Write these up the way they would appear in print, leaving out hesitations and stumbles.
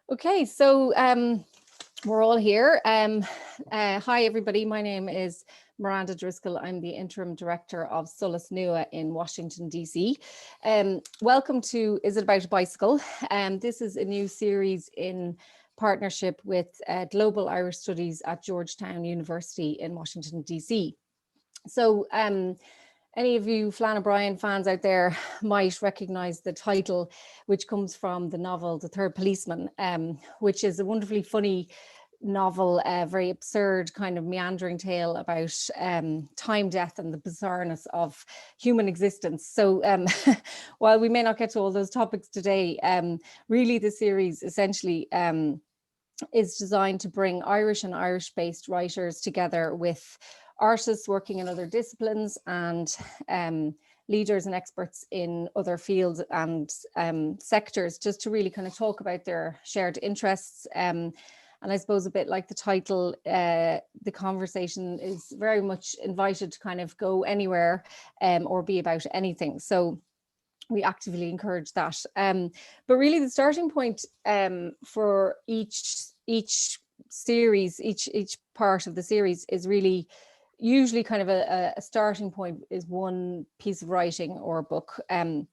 Okay, so we're all here. Hi, everybody. My name is Miranda Driscoll. I'm the Interim Director of Solas Nua in Washington, D.C. Welcome to Is It About a Bicycle? This is a new series in partnership with Global Irish Studies at Georgetown University in Washington, D.C. So any of you Flann O'Brien fans out there might recognise the title, which comes from the novel The Third Policeman, which is a wonderfully funny novel, a very absurd kind of meandering tale about time, death and the bizarreness of human existence. So while we may not get to all those topics today, really the series essentially is designed to bring Irish and Irish-based writers together with artists working in other disciplines and leaders and experts in other fields and sectors, just to really kind of talk about their shared interests. And I suppose a bit like the title, the conversation is very much invited to kind of go anywhere or be about anything. So we actively encourage that. But really the starting point for each series, each part of the series is really usually kind of a starting point is one piece of writing or a book. And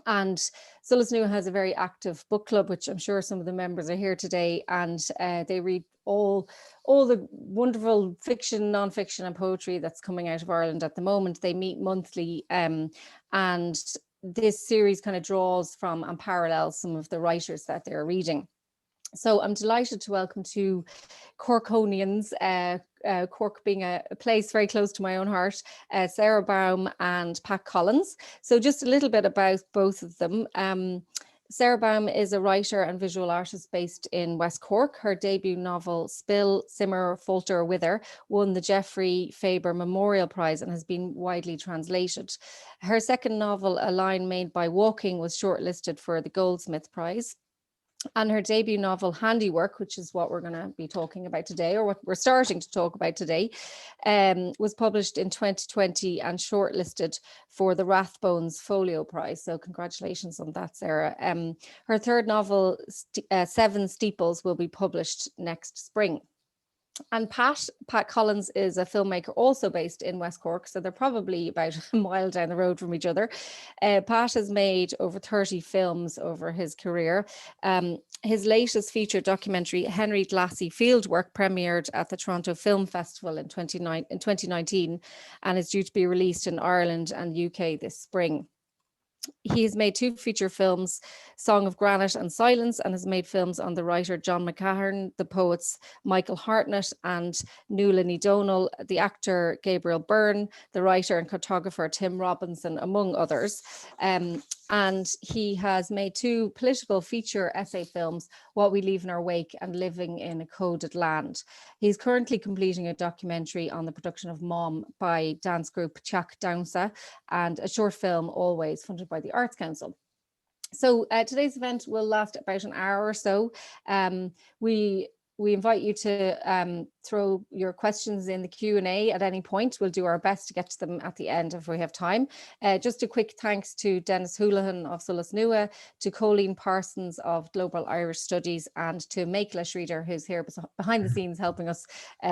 Solas Nua has a very active book club, which I'm sure some of the members are here today, and they read all the wonderful fiction, non-fiction and poetry that's coming out of Ireland at the moment. They meet monthly, and this series kind of draws from and parallels some of the writers that they're reading. So I'm delighted to welcome two Corkonians, Cork being a place very close to my own heart, Sara Baume and Pat Collins. So just a little bit about both of them. Sara Baume is a writer and visual artist based in West Cork. Her debut novel, Spill, Simmer, Falter, Wither, won the Geoffrey Faber Memorial Prize and has been widely translated. Her second novel, A Line Made by Walking, was shortlisted for the Goldsmith Prize. And her debut novel, Handiwork, which is what we're going to be talking about today, or what we're starting to talk about today, was published in 2020 and shortlisted for the Rathbones Folio Prize. So congratulations on that, Sarah. Her third novel, Seven Steeples, will be published next spring. And Pat Collins is a filmmaker also based in West Cork, so they're probably about a mile down the road from each other. Pat has made over 30 films over his career. His latest feature documentary, Henry Glassy Fieldwork, premiered at the Toronto Film Festival in 2019 and is due to be released in Ireland and UK this spring. He has made two feature films, Song of Granite and Silence, and has made films on the writer John McCahern, the poets Michael Hartnett and Nuala Ní Dhomhnaill, the actor Gabriel Byrne, the writer and cartographer Tim Robinson, among others. And he has made two political feature essay films, What We Leave in Our Wake and Living in a Coded Land. He's currently completing a documentary on the production of Mom by dance group Chak Downsa and a short film, Always, funded by the Arts Council. So today's event will last about an hour or so. We invite you to throw your questions in the Q&A at any point. We'll do our best to get to them at the end if we have time. Just a quick thanks to Dennis Houlihan of Solas Nua, to Colleen Parsons of Global Irish Studies, and to Maikla Reader, who's here behind the scenes helping us,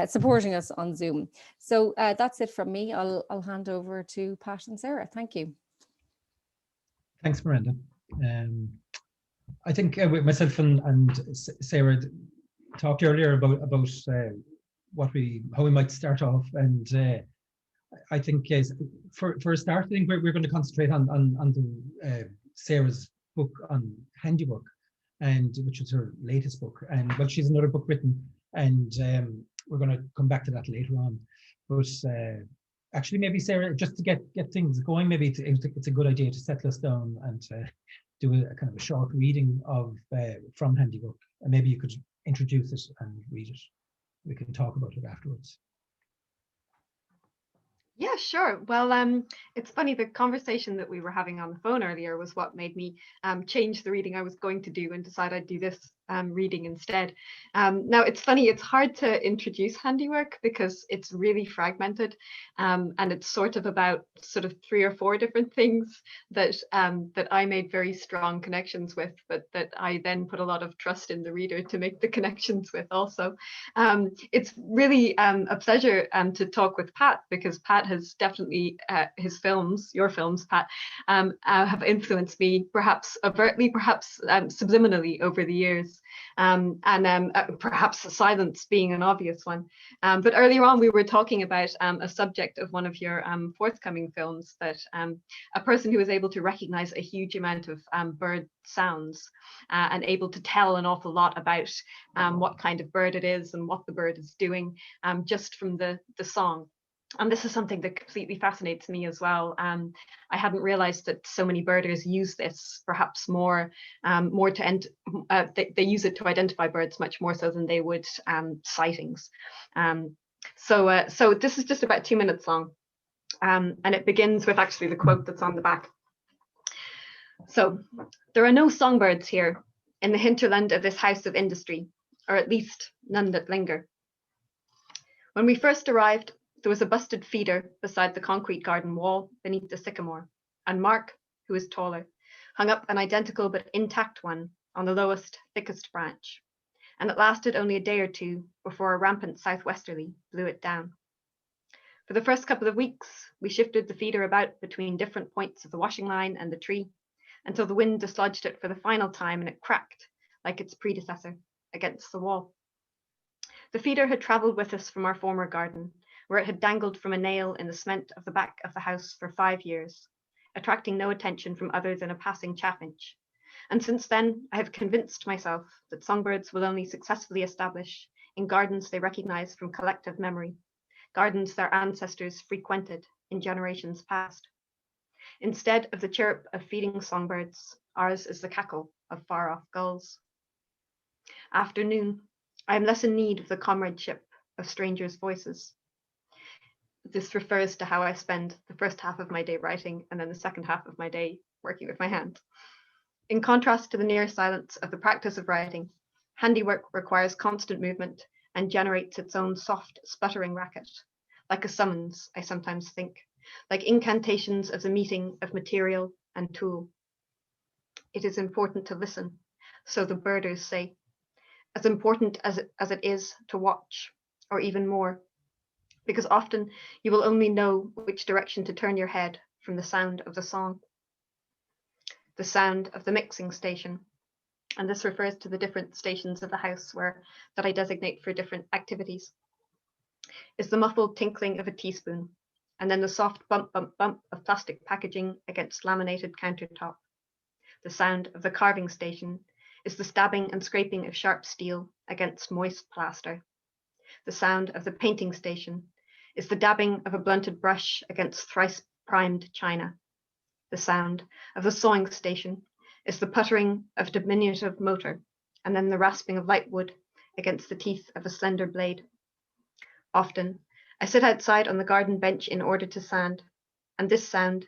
supporting us on Zoom. So that's it from me. I'll hand over to Pat and Sarah. Thank you. Thanks, Miranda. I think with myself and Sarah talked earlier about how we might start off, and I think for a start, I think we're going to concentrate on the Sarah's book on handiwork, and which is her latest book, and well, she's another book written, and we're going to come back to that later on. But actually, maybe Sarah, just to get things going, maybe it's a good idea to settle us down and do a kind of a short reading of from Handiwork, and maybe you could introduce it and read it. We can talk about it afterwards. Yeah, sure. Well, it's funny, the conversation that we were having on the phone earlier was what made me change the reading I was going to do and decide I'd do this reading instead. Now it's funny, it's hard to introduce handiwork because it's really fragmented, and it's sort of about sort of 3 or 4 different things that that I made very strong connections with, but that I then put a lot of trust in the reader to make the connections with also. It's really a pleasure to talk with Pat, because Pat has definitely, his films, your films, Pat, have influenced me, perhaps overtly, perhaps subliminally over the years, and perhaps silence being an obvious one. But earlier on, we were talking about a subject of one of your forthcoming films, that a person who is able to recognize a huge amount of bird sounds and able to tell an awful lot about what kind of bird it is and what the bird is doing just from the song. And this is something that completely fascinates me as well. I hadn't realized that so many birders use this perhaps more to they use it to identify birds much more so than they would sightings. So this is just about 2 minutes long, and it begins with actually the quote that's on the back. So, there are no songbirds here in the hinterland of this house of industry, or at least none that linger. When we first arrived, there was a busted feeder beside the concrete garden wall beneath the sycamore, and Mark, who is taller, hung up an identical but intact one on the lowest, thickest branch, and it lasted only a day or 2 before a rampant southwesterly blew it down. For the first couple of weeks, we shifted the feeder about between different points of the washing line and the tree, until the wind dislodged it for the final time and it cracked, like its predecessor, against the wall. The feeder had travelled with us from our former garden, where it had dangled from a nail in the cement of the back of the house for 5 years, attracting no attention from other than a passing chaffinch. And since then, I have convinced myself that songbirds will only successfully establish in gardens they recognise from collective memory, gardens their ancestors frequented in generations past. Instead of the chirp of feeding songbirds, ours is the cackle of far-off gulls. After noon, I am less in need of the comradeship of strangers' voices. This refers to how I spend the first half of my day writing and then the second half of my day working with my hands. In contrast to the near silence of the practice of writing, handiwork requires constant movement and generates its own soft, sputtering racket, like a summons, I sometimes think, like incantations of the meeting of material and tool. It is important to listen, so the birders say, as important as it is to watch, or even more, because often you will only know which direction to turn your head from the sound of the song. The sound of the mixing station, and this refers to the different stations of the house that I designate for different activities, is the muffled tinkling of a teaspoon, and then the soft bump, bump, bump of plastic packaging against laminated countertop. The sound of the carving station is the stabbing and scraping of sharp steel against moist plaster. The sound of the painting station is the dabbing of a blunted brush against thrice primed china. The sound of the sawing station is the puttering of diminutive motor, and then the rasping of light wood against the teeth of a slender blade. Often, I sit outside on the garden bench in order to sand, and this sound,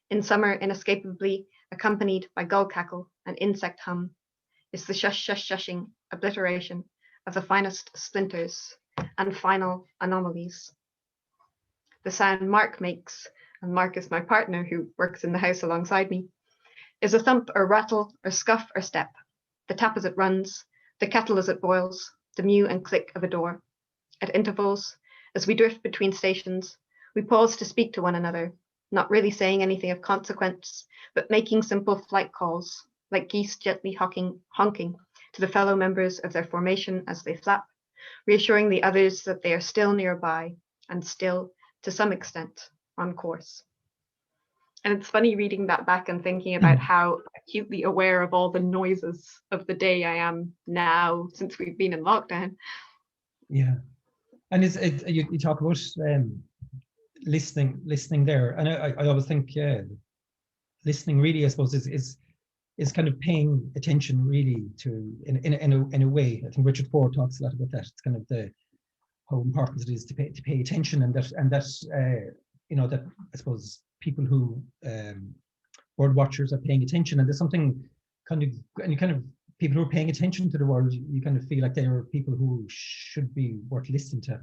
in summer inescapably accompanied by gull cackle and insect hum, is the shush-shush-shushing obliteration of the finest splinters and final anomalies. The sound Mark makes, and Mark is my partner who works in the house alongside me, is a thump or rattle or scuff or step, the tap as it runs, the kettle as it boils, the mew and click of a door. At intervals, as we drift between stations, we pause to speak to one another, not really saying anything of consequence, but making simple flight calls, like geese gently honking to the fellow members of their formation as they flap, reassuring the others that they are still nearby and still, to some extent, on course. And it's funny reading that back and thinking about how acutely aware of all the noises of the day I am now since we've been in lockdown. Yeah, and you talk about listening there, and I always think listening really, I suppose, is kind of paying attention really to in a way. I think Richard Ford talks a lot about that. It's kind of how important it is to pay attention, and that you know, that I suppose people who bird watchers are paying attention, and there's something kind of people who are paying attention to the world, you kind of feel like they are people who should be worth listening to.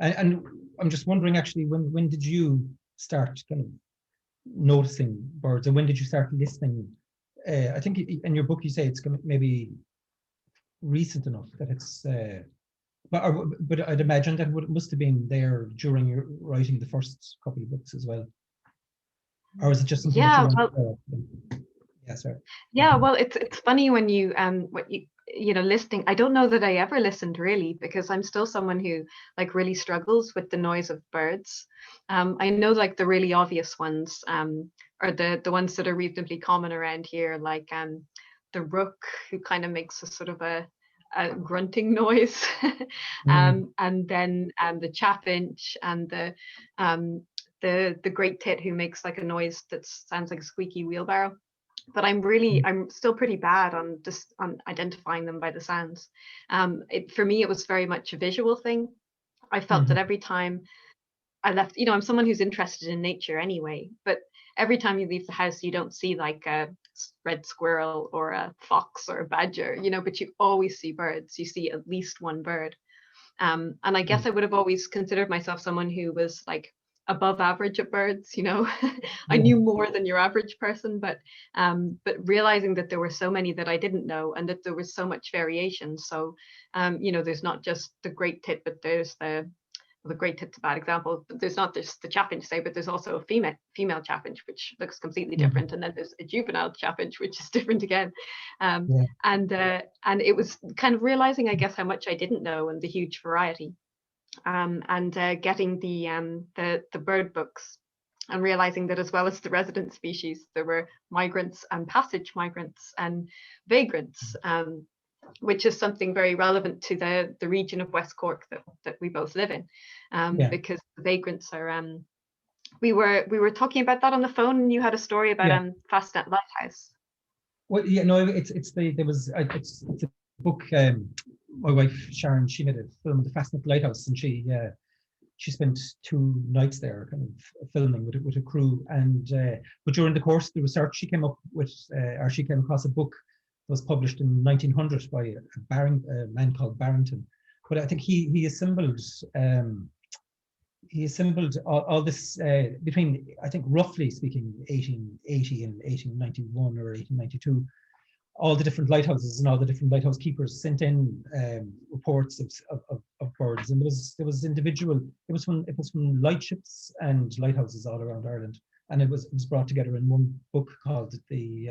And I'm just wondering, actually, when did you start kind of noticing birds, and when did you start listening? I think in your book you say it's maybe recent enough that it's, but I'd imagine that it must have been there during your writing the first couple of books as well, or is it just something that you wanted to? Yeah, sorry. Yeah, well, it's funny when you listening. I don't know that I ever listened really, because I'm still someone who like really struggles with the noise of birds. I know like the really obvious ones, are the ones that are reasonably common around here, like the rook, who kind of makes a sort of a grunting noise, and then the chaffinch, and the great tit, who makes like a noise that sounds like a squeaky wheelbarrow. But I'm still pretty bad on identifying them by the sounds. For me, it was very much a visual thing. I felt that every time I left, I'm someone who's interested in nature anyway, but every time you leave the house, you don't see like a red squirrel or a fox or a badger, but you always see birds. You see at least one bird. And I guess I would have always considered myself someone who was like above average at birds. I knew more than your average person, but realizing that there were so many that I didn't know, and that there was so much variation. So there's not just the great tit, but there's the great tit's a bad example, but there's not just the chaffinch, say, but there's also a female chaffinch, which looks completely different, and then there's a juvenile chaffinch, which is different again. And it was kind of realizing, I guess, how much I didn't know, and the huge variety. And getting the bird books, and realizing that as well as the resident species, there were migrants and passage migrants and vagrants, which is something very relevant to the region of West Cork that we both live in, because the vagrants are. We were talking about that on the phone, and you had a story about Fastnet Lighthouse. Well, yeah, no, it's a book. My wife Sharon, she made a film of the Fastnet Lighthouse, and she spent 2 nights there, kind of filming with a crew. And but during the course of the research, she came up with, or she came across a book that was published in 1900 by a man called Barrington. But I think he assembled all this between, I think, roughly speaking, 1880 and 1891 or 1892. All the different lighthouses and all the different lighthouse keepers sent in reports of birds, and there was individual. It was from lightships and lighthouses all around Ireland, and it was brought together in one book called the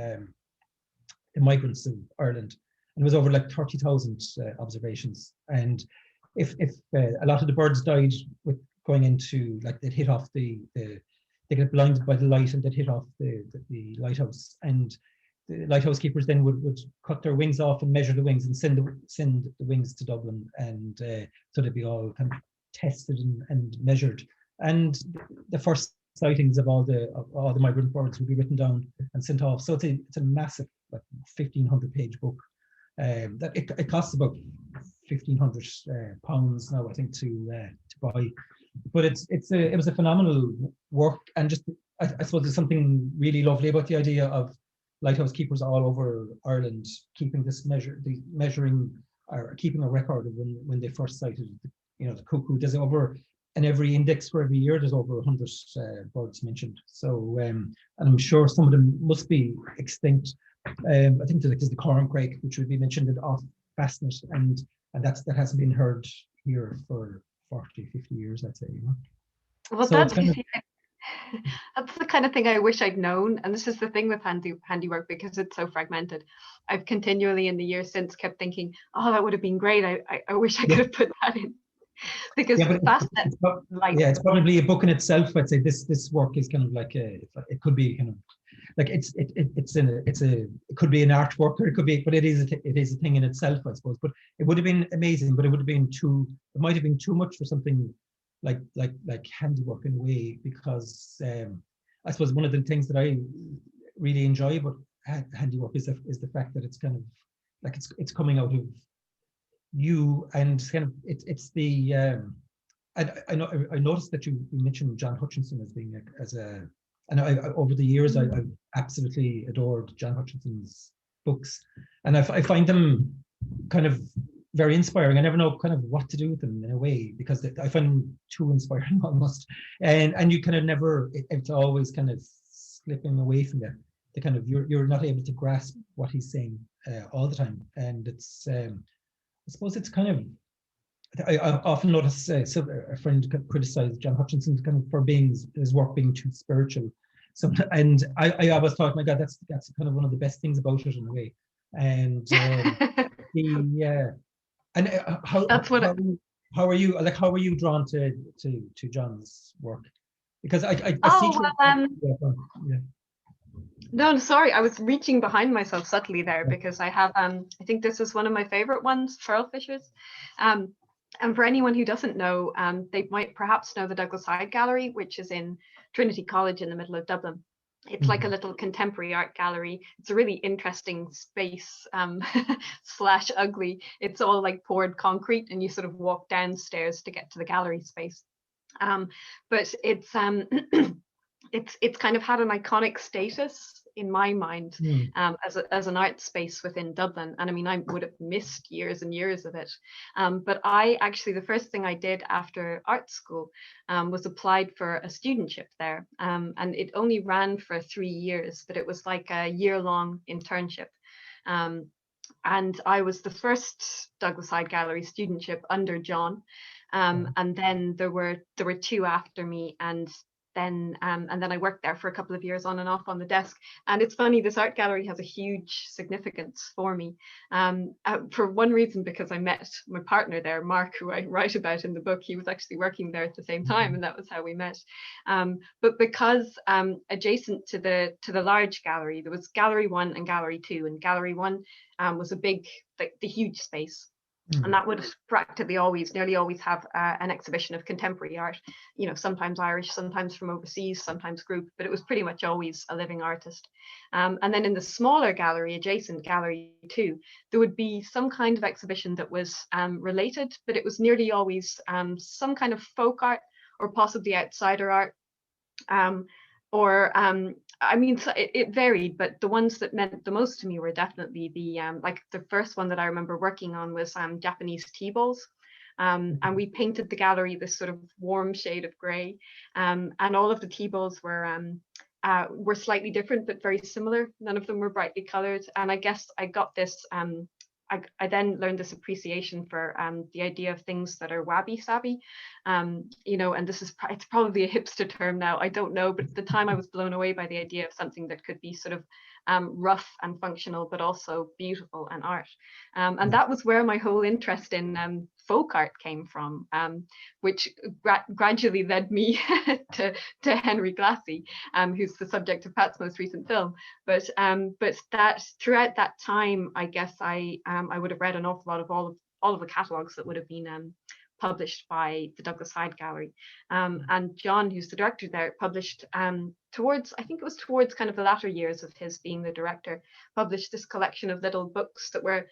Migrants of Ireland, and it was over like 30,000 observations. And if a lot of the birds died with going into, like, they'd hit off they get blinded by the light, and they'd hit off the lighthouse, and the lighthouse keepers then would cut their wings off and measure the wings and send the wings to Dublin, and so they'd be all kind of tested and measured. And the first sightings of all the migrant birds would be written down and sent off. So it's a massive, like, 1,500-page book. That it costs about £1,500 now, I think, to buy. But it was a phenomenal work, and just I suppose there's something really lovely about the idea of lighthouse keepers all over Ireland keeping measuring or keeping a record of when they first sighted the cuckoo. There's over, in every index for every year, there's over 100 birds mentioned. So and I'm sure some of them must be extinct. I think there's the corncrake, which would be mentioned off Fastnet, and that hasn't been heard here for 40, 50 years, I'd say. Well, so that's the kind of thing I wish I'd known. And this is the thing with handiwork, because it's so fragmented. I've continually in the years since kept thinking, oh, that would have been great. I wish I could have put that in. Because it's probably a book in itself. I'd say this work is kind of like it could be kind of like it could be an artwork, or it could be, but it is a thing in itself, I suppose. But it would have been amazing, but it might have been too much for something like handiwork in a way, because I suppose one of the things that I really enjoy about handiwork is the fact that it's kind of like it's coming out of you, and kind of it's the I noticed that you mentioned John Hutchinson as being and over the years I've absolutely adored John Hutchinson's books, and I find them kind of very inspiring. I never know kind of what to do with them in a way, because I find them too inspiring almost, and you kind of never, it's always kind of slipping away from the kind of, you're not able to grasp what he's saying all the time, and it's I suppose it's kind of, I often notice so a friend criticized John Hutchinson kind of for being his work being too spiritual. So, and I always thought, my God, that's kind of one of the best things about it in a way. And how That's what how are you, like, how were you drawn to John's work? Because I see oh, yeah. no, sorry, I was reaching behind myself subtly there, because I have I think this is one of my favorite ones, Pearl Fishers. And for anyone who doesn't know, they might perhaps know the Douglas Hyde Gallery, which is in Trinity College in the middle of Dublin. It's like a little contemporary art gallery. It's a really interesting space, slash ugly. It's all like poured concrete, and you sort of walk downstairs to get to the gallery space. But it's it's kind of had an iconic status in my mind, as an art space within Dublin. And I mean, I would have missed years and years of it. But I actually, the first thing I did after art school was applied for a studentship there. And it only ran for 3 years, but it was like a year-long internship. And I was the first Douglas Hyde Gallery studentship under John. And then there were 2 after me, and then I worked there for a couple of years on and off on the desk. And it's funny, this art gallery has a huge significance for me, for one reason, because I met my partner there, Mark, who I write about in the book. He was actually working there at the same time, and that was how we met. But because adjacent to the large gallery, there was Gallery 1 and Gallery 2, and Gallery 1 was a big, like the huge space. And that would practically nearly always have an exhibition of contemporary art, you know, sometimes Irish, sometimes from overseas, sometimes group, but it was pretty much always a living artist. And then in the smaller gallery, adjacent Gallery 2, there would be some kind of exhibition that was related, but it was nearly always some kind of folk art, or possibly outsider art. I mean, so it varied, but the ones that meant the most to me were definitely the like the first one that I remember working on was Japanese tea bowls. And we painted the gallery this sort of warm shade of grey, and all of the tea bowls were slightly different but very similar. None of them were brightly coloured, and I guess I got this. I then learned this appreciation for the idea of things that are wabi-sabi, you know, and it's probably a hipster term now, I don't know, but at the time I was blown away by the idea of something that could be sort of rough and functional, but also beautiful and art. And that was where my whole interest in folk art came from, which gradually led me to Henry Glassy, who's the subject of Pat's most recent film. But that throughout that time, I guess I would have read an awful lot of all of the catalogues that would have been published by the Douglas Hyde Gallery. And John, who's the director there, published towards kind of the latter years of his being the director, published this collection of little books that were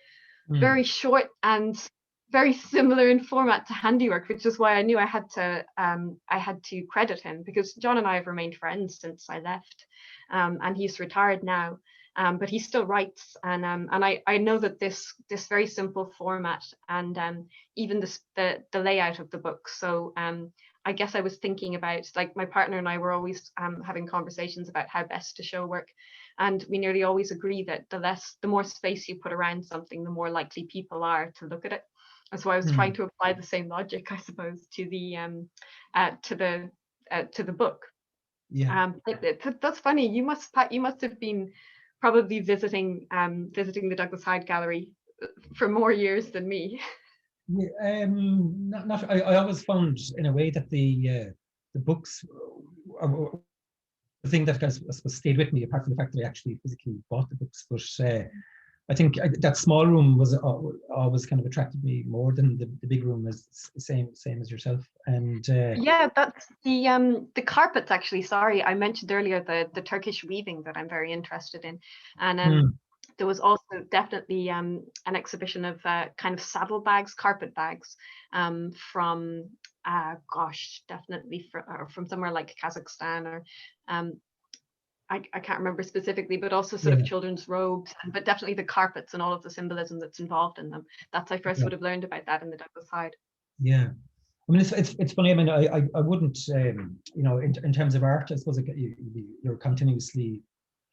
very short and very similar in format to handiwork, which is why I knew I had to credit him, because John and I have remained friends since I left, and he's retired now. But he still writes, and I know that this very simple format and even the layout of the book. So I guess I was thinking about, like, my partner and I were always having conversations about how best to show work, and we nearly always agree that the more space you put around something, the more likely people are to look at it. And so I was trying to apply the same logic, I suppose, to the book. Yeah. That's funny. You must have been probably visiting the Douglas Hyde Gallery for more years than me. Yeah, I always found in a way that the books are the thing that I suppose stayed with me, apart from the fact that I actually physically bought the books. But I think that small room was always kind of attracted me more than the big room, as same as yourself. And yeah, that's the carpets, actually. Sorry, I mentioned earlier the Turkish weaving that I'm very interested in, and there was also definitely an exhibition of kind of saddlebags, carpet bags, from definitely from somewhere like Kazakhstan, or I can't remember specifically, but also sort of children's robes, but definitely the carpets and all of the symbolism that's involved in them. That's how I first would have learned about that in the Douglas Hyde. Yeah, I mean, it's funny. I mean, I wouldn't, you know, in terms of art, I suppose you're continuously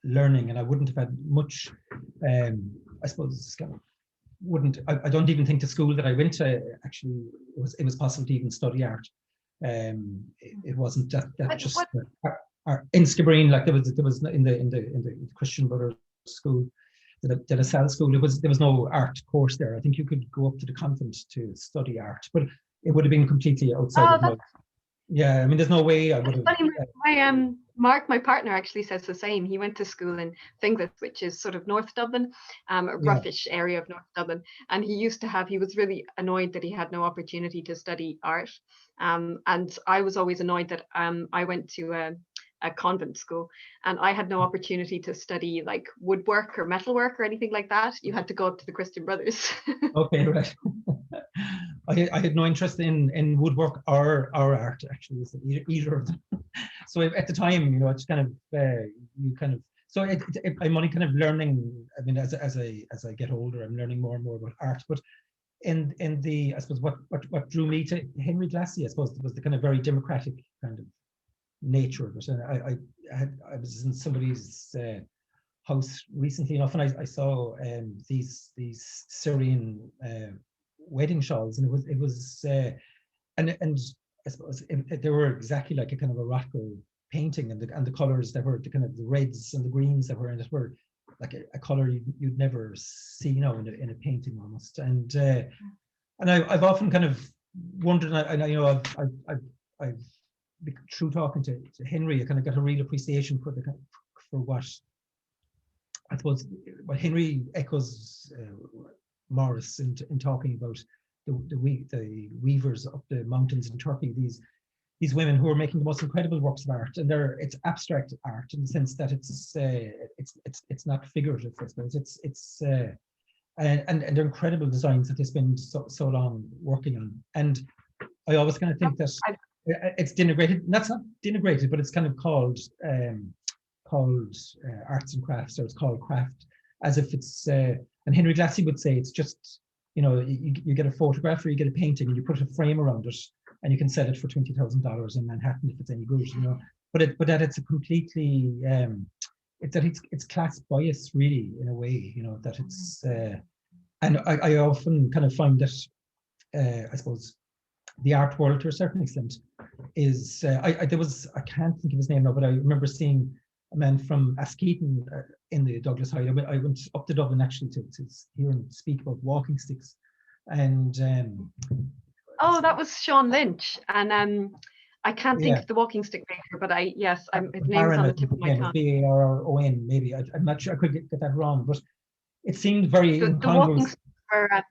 learning, and I wouldn't have had much, I suppose, I don't even think the school that I went to actually it was possible to even study art. It wasn't that just in Skibbereen, like there was in the Christian Brothers school, the De La Salle school. There was no art course there. I think you could go up to the convent to study art, but it would have been completely outside of my. Yeah, I mean, there's no way I would have. My Mark, my partner, actually says the same. He went to school in Finglas, which is sort of North Dublin, a roughish area of North Dublin, and he was really annoyed that he had no opportunity to study art. And I was always annoyed that I went to a convent school and I had no opportunity to study like woodwork or metalwork or anything like that. You had to go up to the Christian Brothers. Okay, right. I had no interest in woodwork or art, actually, either of them. So at the time, you know, it's kind of so I'm only kind of learning. I mean, as I get older, I'm learning more and more about art. But in the, I suppose what drew me to Henry Glassy, I suppose, was the kind of very democratic kind of nature of it. And I was in somebody's house recently enough, and I saw these Syrian wedding shawls, and it was and I suppose they were exactly like a kind of a Rothko painting, and the colors that were the kind of the reds and the greens that were in it were like a color you'd never see, you know, in a painting almost. And I've often kind of wondered, and I you know I've through talking to Henry, I kind of got a real appreciation for what I suppose what Henry echoes Morris in talking about the weavers up the mountains in Turkey, these women who are making the most incredible works of art, and it's abstract art in the sense that it's not figurative, I suppose. It's and they're incredible designs that they spend so long working on. And I always kind of think that it's denigrated. That's not denigrated, but it's kind of called arts and crafts, or it's called craft, as if it's and Henry Glassy would say it's just, you know, you get a photograph or you get a painting and you put a frame around it and you can sell it for $20,000 in Manhattan if it's any good, you know. But that it's a completely it's class bias, really, in a way, you know, that it's and I often kind of find that I suppose the art world, to a certain extent, is I can't think of his name now, but I remember seeing a man from Askeaton in the Douglas Hyde. I went up to Dublin actually to hear him speak about walking sticks, and that was Sean Lynch, and I can't think of the walking stick maker, but his name's on the tip of my tongue. Baron, maybe. I'm not sure. I could get that wrong, but it seemed very incongruous. The walking sticks were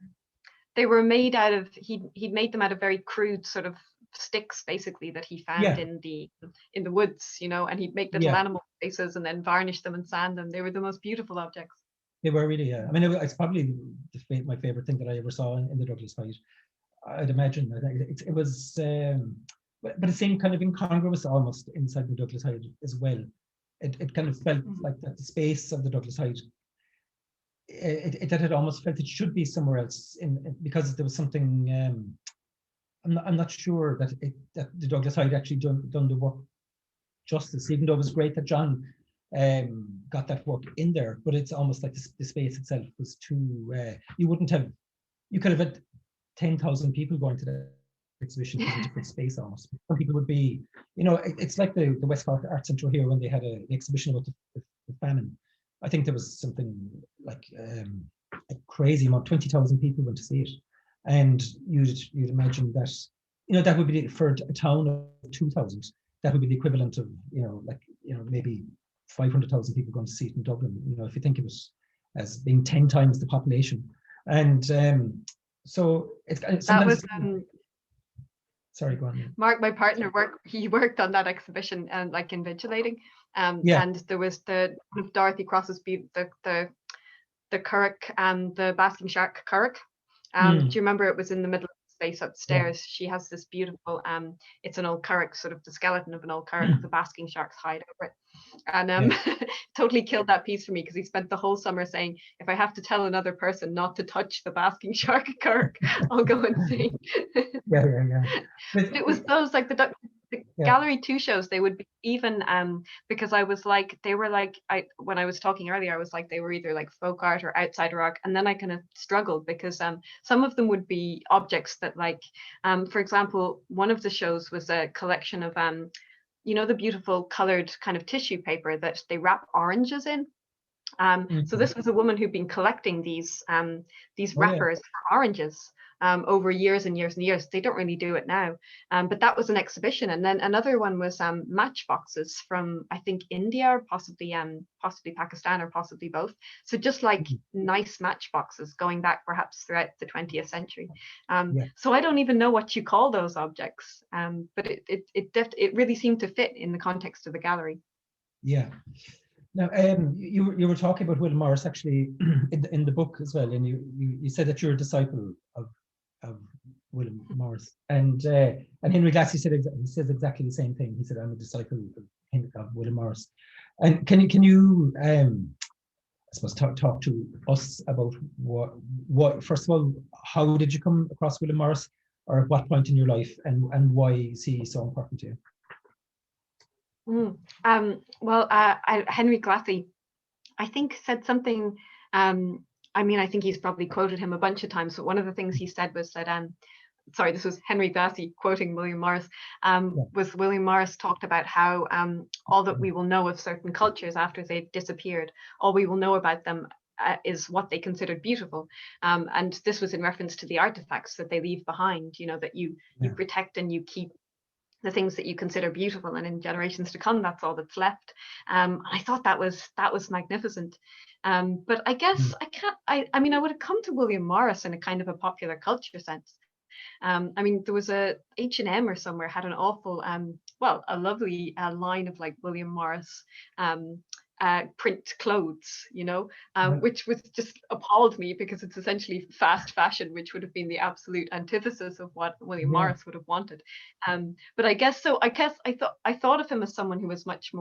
they were made out of he'd made them out of very crude sort of sticks, basically, that he found in the woods, you know, and he'd make little animal faces and then varnish them and sand them. They were the most beautiful objects. They were really, I mean, it's probably my favorite thing that I ever saw in the Douglas Hyde. I'd imagine it was, but it seemed kind of incongruous almost inside the Douglas Hyde as well. It kind of felt like that the space of the Douglas Hyde, that it almost felt it should be somewhere else, because there was something. I'm not sure that the Douglas Hyde actually done the work justice, even though it was great that John got that work in there. But it's almost like the space itself was too. You could have had 10,000 people going to the exhibition in a different space almost. Some people would be, you know, it's like the West Cork Art Centre here when they had an exhibition about the famine. I think there was something like a crazy amount, 20,000 people went to see it. And you'd imagine that, you know, that would be for a town of 2,000. That would be the equivalent of, you know, like, you know, maybe 500,000 people going to see it in Dublin. You know, if you think of it as being 10 times the population, and so it's that was. Sorry, go on. Mark, my partner, worked on that exhibition and like invigilating, and there was the Dorothy Cross's the currach, the basking shark currach. Do you remember it was in the middle of the space upstairs, she has this beautiful, it's an old curragh, sort of the skeleton of an old curragh with a basking shark's hide over it. And totally killed that piece for me, because he spent the whole summer saying, if I have to tell another person not to touch the basking shark curragh, I'll go insane. But it was those, like the Gallery 2 shows, they would be even, because I was like, they were like, when I was talking earlier, I was like, they were either like folk art or outsider art, and then I kind of struggled, because some of them would be objects that, like, for example, one of the shows was a collection of you know, the beautiful colored kind of tissue paper that they wrap oranges in. So this was a woman who'd been collecting these wrappers for oranges over years and years and years. They don't really do it now, but that was an exhibition. And then another one was matchboxes from, I think, India, or possibly Pakistan, or possibly both. So just like nice matchboxes going back perhaps throughout the 20th century. So I don't even know what you call those objects, but it really seemed to fit in the context of the gallery. Yeah. Now, you were talking about William Morris actually in the book as well, and you said that you're a disciple of William Morris, and Henry Glassy says exactly the same thing. He said, "I'm a disciple of William Morris." And can you I suppose talk to us about what first of all, how did you come across William Morris, or at what point in your life, and why is he so important to you? Well, Henry Glassy, I think, said something. I mean, I think he's probably quoted him a bunch of times, but one of the things he said was that, sorry, this was Henry Glassy quoting William Morris, was William Morris talked about how all that we will know of certain cultures after they've disappeared, all we will know about them is what they considered beautiful. And this was in reference to the artifacts that they leave behind, you know, that you protect and you keep the things that you consider beautiful, and in generations to come, that's all that's left. I thought that was magnificent. But I guess I mean, I would have come to William Morris in a kind of a popular culture sense. I mean, there was a H&M or somewhere had an awful, well, a lovely line of like William Morris print clothes, you know, which was just appalled me, because it's essentially fast fashion, which would have been the absolute antithesis of what William Morris would have wanted. But I guess so. I thought of him as someone who was much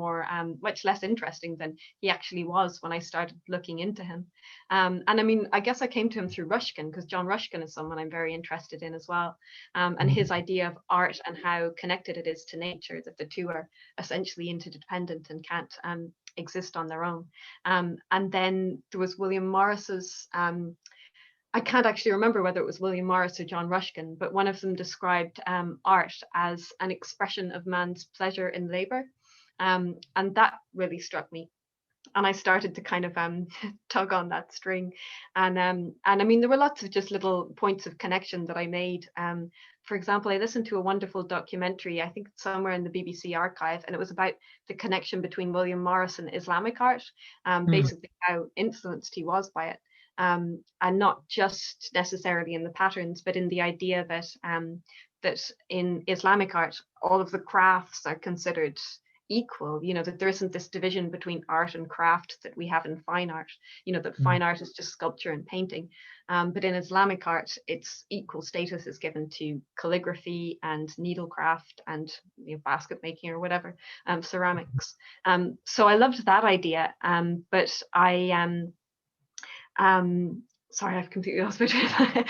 less interesting than he actually was when I started looking into him. And I mean, I guess I came to him through Ruskin, because John Ruskin is someone I'm very interested in as well. And his idea of art and how connected it is to nature, that the two are essentially interdependent and can't exist on their own. And then there was William Morris's, I can't actually remember whether it was William Morris or John Ruskin, but one of them described art as an expression of man's pleasure in labor. And that really struck me. And I started to kind of tug on that string. And I mean, there were lots of just little points of connection that I made. For example, I listened to a wonderful documentary, I think somewhere in the BBC archive, and it was about the connection between William Morris and Islamic art, basically how influenced he was by it. And not just necessarily in the patterns, but in the idea that that in Islamic art, all of the crafts are considered equal, you know, that there isn't this division between art and craft that we have in fine art, you know, that fine art is just sculpture and painting. But in Islamic art, its equal status is given to calligraphy and needlecraft and, you know, basket making or whatever, ceramics. So I loved that idea, but sorry, I've completely lost my train of thought.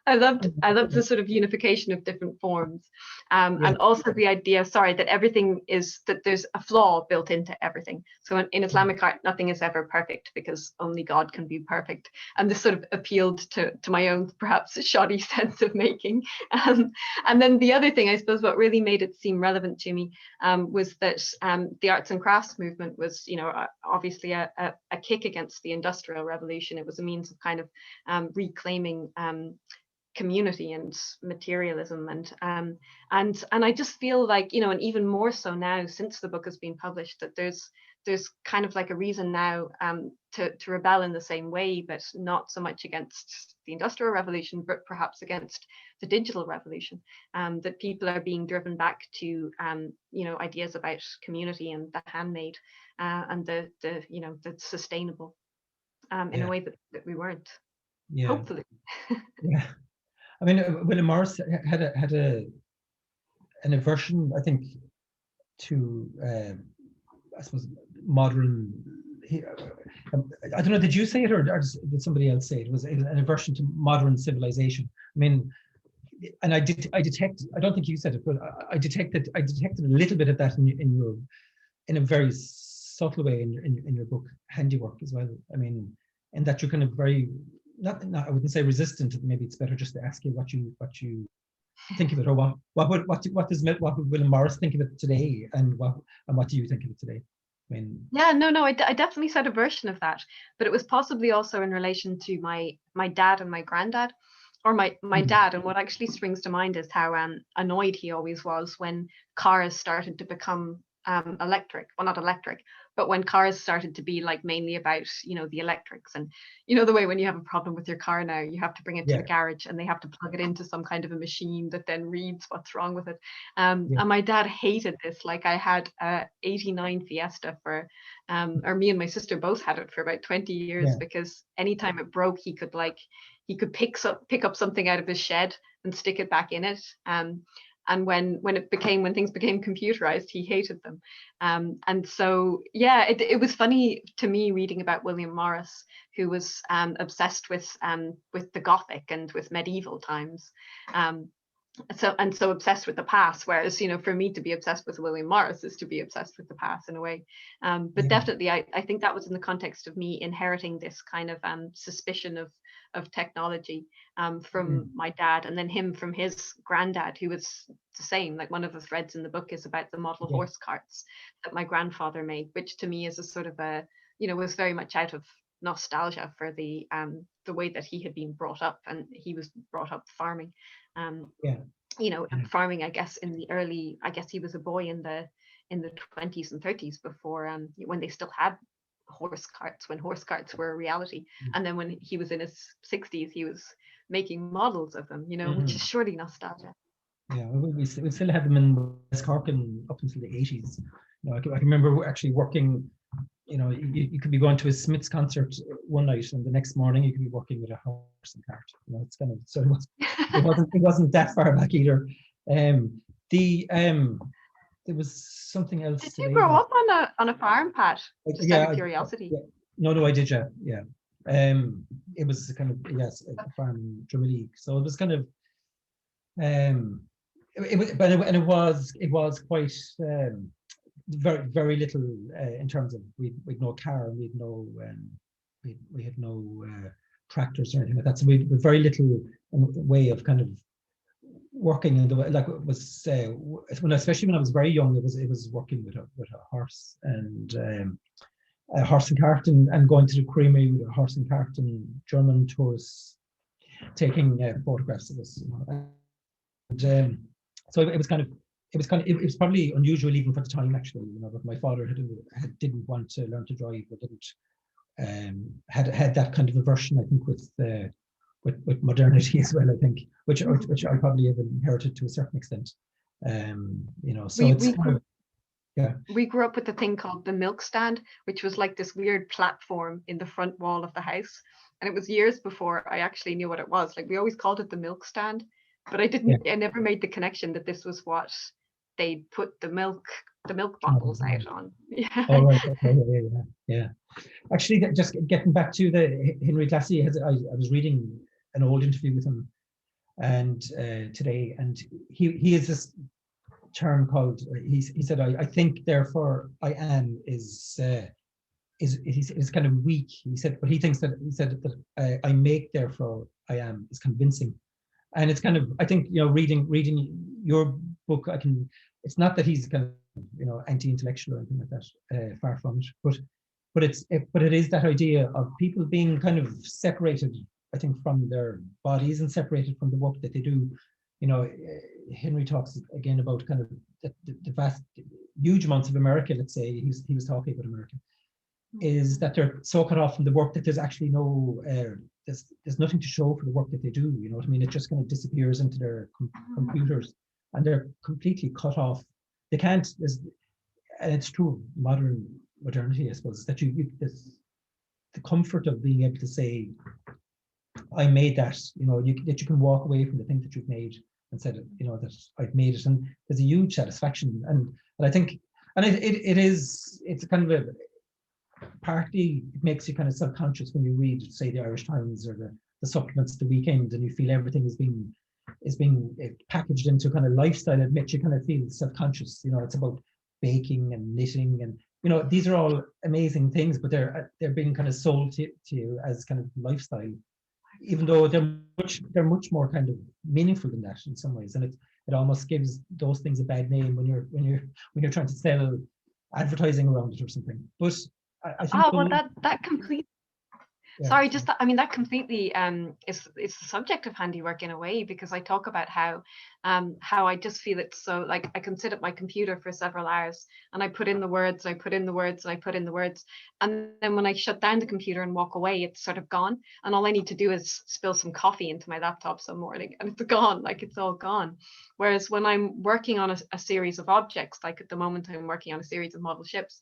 I loved the sort of unification of different forms, and also the idea, that everything is, that there's a flaw built into everything. So in Islamic art, nothing is ever perfect, because only God can be perfect. And this sort of appealed to my own perhaps shoddy sense of making. And then the other thing, I suppose, what really made it seem relevant to me was that the arts and crafts movement was, you know, obviously a kick against the Industrial Revolution. It was a means of kind of reclaiming community and materialism, and I just feel like, you know, and even more so now since the book has been published, that there's kind of like a reason now to rebel in the same way, but not so much against the Industrial Revolution, but perhaps against the digital revolution, that people are being driven back to you know, ideas about community and the handmade, and the you know, the sustainable, in a way that we weren't. Hopefully. I mean, William Morris had an aversion, I think, to I suppose modern. I don't know. Did you say it, or did somebody else say it? It was an aversion to modern civilization. I mean, and I detect. I don't think you said it, but I detected a little bit of that in a very subtle way in your book Handiwork as well. I mean, in that you're kind of very not I wouldn't say resistant. Maybe it's better just to ask you what you think of it, or what would William Morris think of it today, and what do you think of it today? I mean, yeah, no, I definitely said a version of that, but it was possibly also in relation to my dad and my granddad, or my dad. And what actually springs to mind is how annoyed he always was when cars started to become electric. Well, not electric, but when cars started to be like mainly about, the electrics. And the way when you have a problem with your car now, you have to bring it to the garage and they have to plug it into some kind of a machine that then reads what's wrong with it. And my dad hated this. Like, I had a 89 Fiesta for or me and my sister both had it for about 20 years, because anytime it broke, he could pick up something out of his shed and stick it back in it. And when things became computerized, he hated them. And so, it was funny to me reading about William Morris, who was obsessed with the Gothic and with medieval times. So obsessed with the past, whereas for me to be obsessed with William Morris is to be obsessed with the past in a way. But definitely I think that was in the context of me inheriting this kind of suspicion of technology from my dad, and then him from his granddad, who was the same. Like, one of the threads in the book is about the model horse carts that my grandfather made, which to me is a sort of a was very much out of nostalgia for the way that he had been brought up, and he was brought up farming. Farming, I guess, in the early, I guess he was a boy in the 20s and 30s before when they still had horse carts, when horse carts were a reality. And then when he was in his 60s, he was making models of them, which is surely nostalgia. Yeah, we still had them in West Cork up until the 80s. I can remember actually working. You could be going to a Smiths concert one night, and the next morning you could be working with a horse and cart. It's kind of, so it wasn't that far back either. There was something else. Did you grow up on a farm, Pat? Just out of curiosity. No, I did. Yeah. It was kind of, a farm in Dromilly. So it was kind of, it was quite very, very little in terms of we'd no car, and we had no tractors or anything like that. So we had very little way of kind of working in the way, like, it was especially when I was very young, it was working with a horse and a horse and cart, and going to the creamery with a horse and cart, and German tourists taking photographs of us. And so it was probably unusual even for the time, actually. But my father didn't want to learn to drive, or didn't had that kind of aversion, I think, with modernity as well, I think, which I probably have inherited to a certain extent. We grew up with a thing called the milk stand, which was like this weird platform in the front wall of the house. And it was years before I actually knew what it was. Like, we always called it the milk stand, but I never made the connection that this was what they put the milk bottles out on. Oh, right. Okay. Yeah. Actually, just getting back to the Henry Classy, I was reading an old interview with him and today, and he has this term called, he said, I think, therefore I am is kind of weak. He said, but he said that I make, therefore I am is convincing. And it's kind of, I think, reading your book, it's not that he's kind of, anti-intellectual or anything like that, far from it, but it is that idea of people being kind of separated, I think, from their bodies and separated from the work that they do. Henry talks again about kind of the vast, huge amounts of America, let's say, he was talking about America, is that they're so cut off from the work that there's actually no, there's nothing to show for the work that they do, you know what I mean? It just kind of disappears into their computers, and they're completely cut off. They can't, and it's true of modernity, I suppose, that there's the comfort of being able to say, I made that, that you can walk away from the thing that you've made and said, that I've made it, and there's a huge satisfaction. And I think, and it's kind of partly it makes you kind of subconscious when you read, say, the Irish Times or the supplements at the weekend, and you feel everything is being packaged into kind of lifestyle. It makes you kind of feel self-conscious. It's about baking and knitting, and these are all amazing things, but they're being kind of sold to you as kind of lifestyle, even though they're much more kind of meaningful than that in some ways. And it almost gives those things a bad name when you're trying to sell advertising around it or something. But I think that completely. Yeah. Sorry, just that, I mean, that completely is the subject of handiwork in a way, because I talk about how I just feel it's so, like, I can sit at my computer for several hours and I put in the words, and I put in the words, and I put in the words, and then when I shut down the computer and walk away, it's sort of gone, and all I need to do is spill some coffee into my laptop some morning and it's gone, like it's all gone. Whereas when I'm working on a series of objects, like at the moment I'm working on a series of model ships,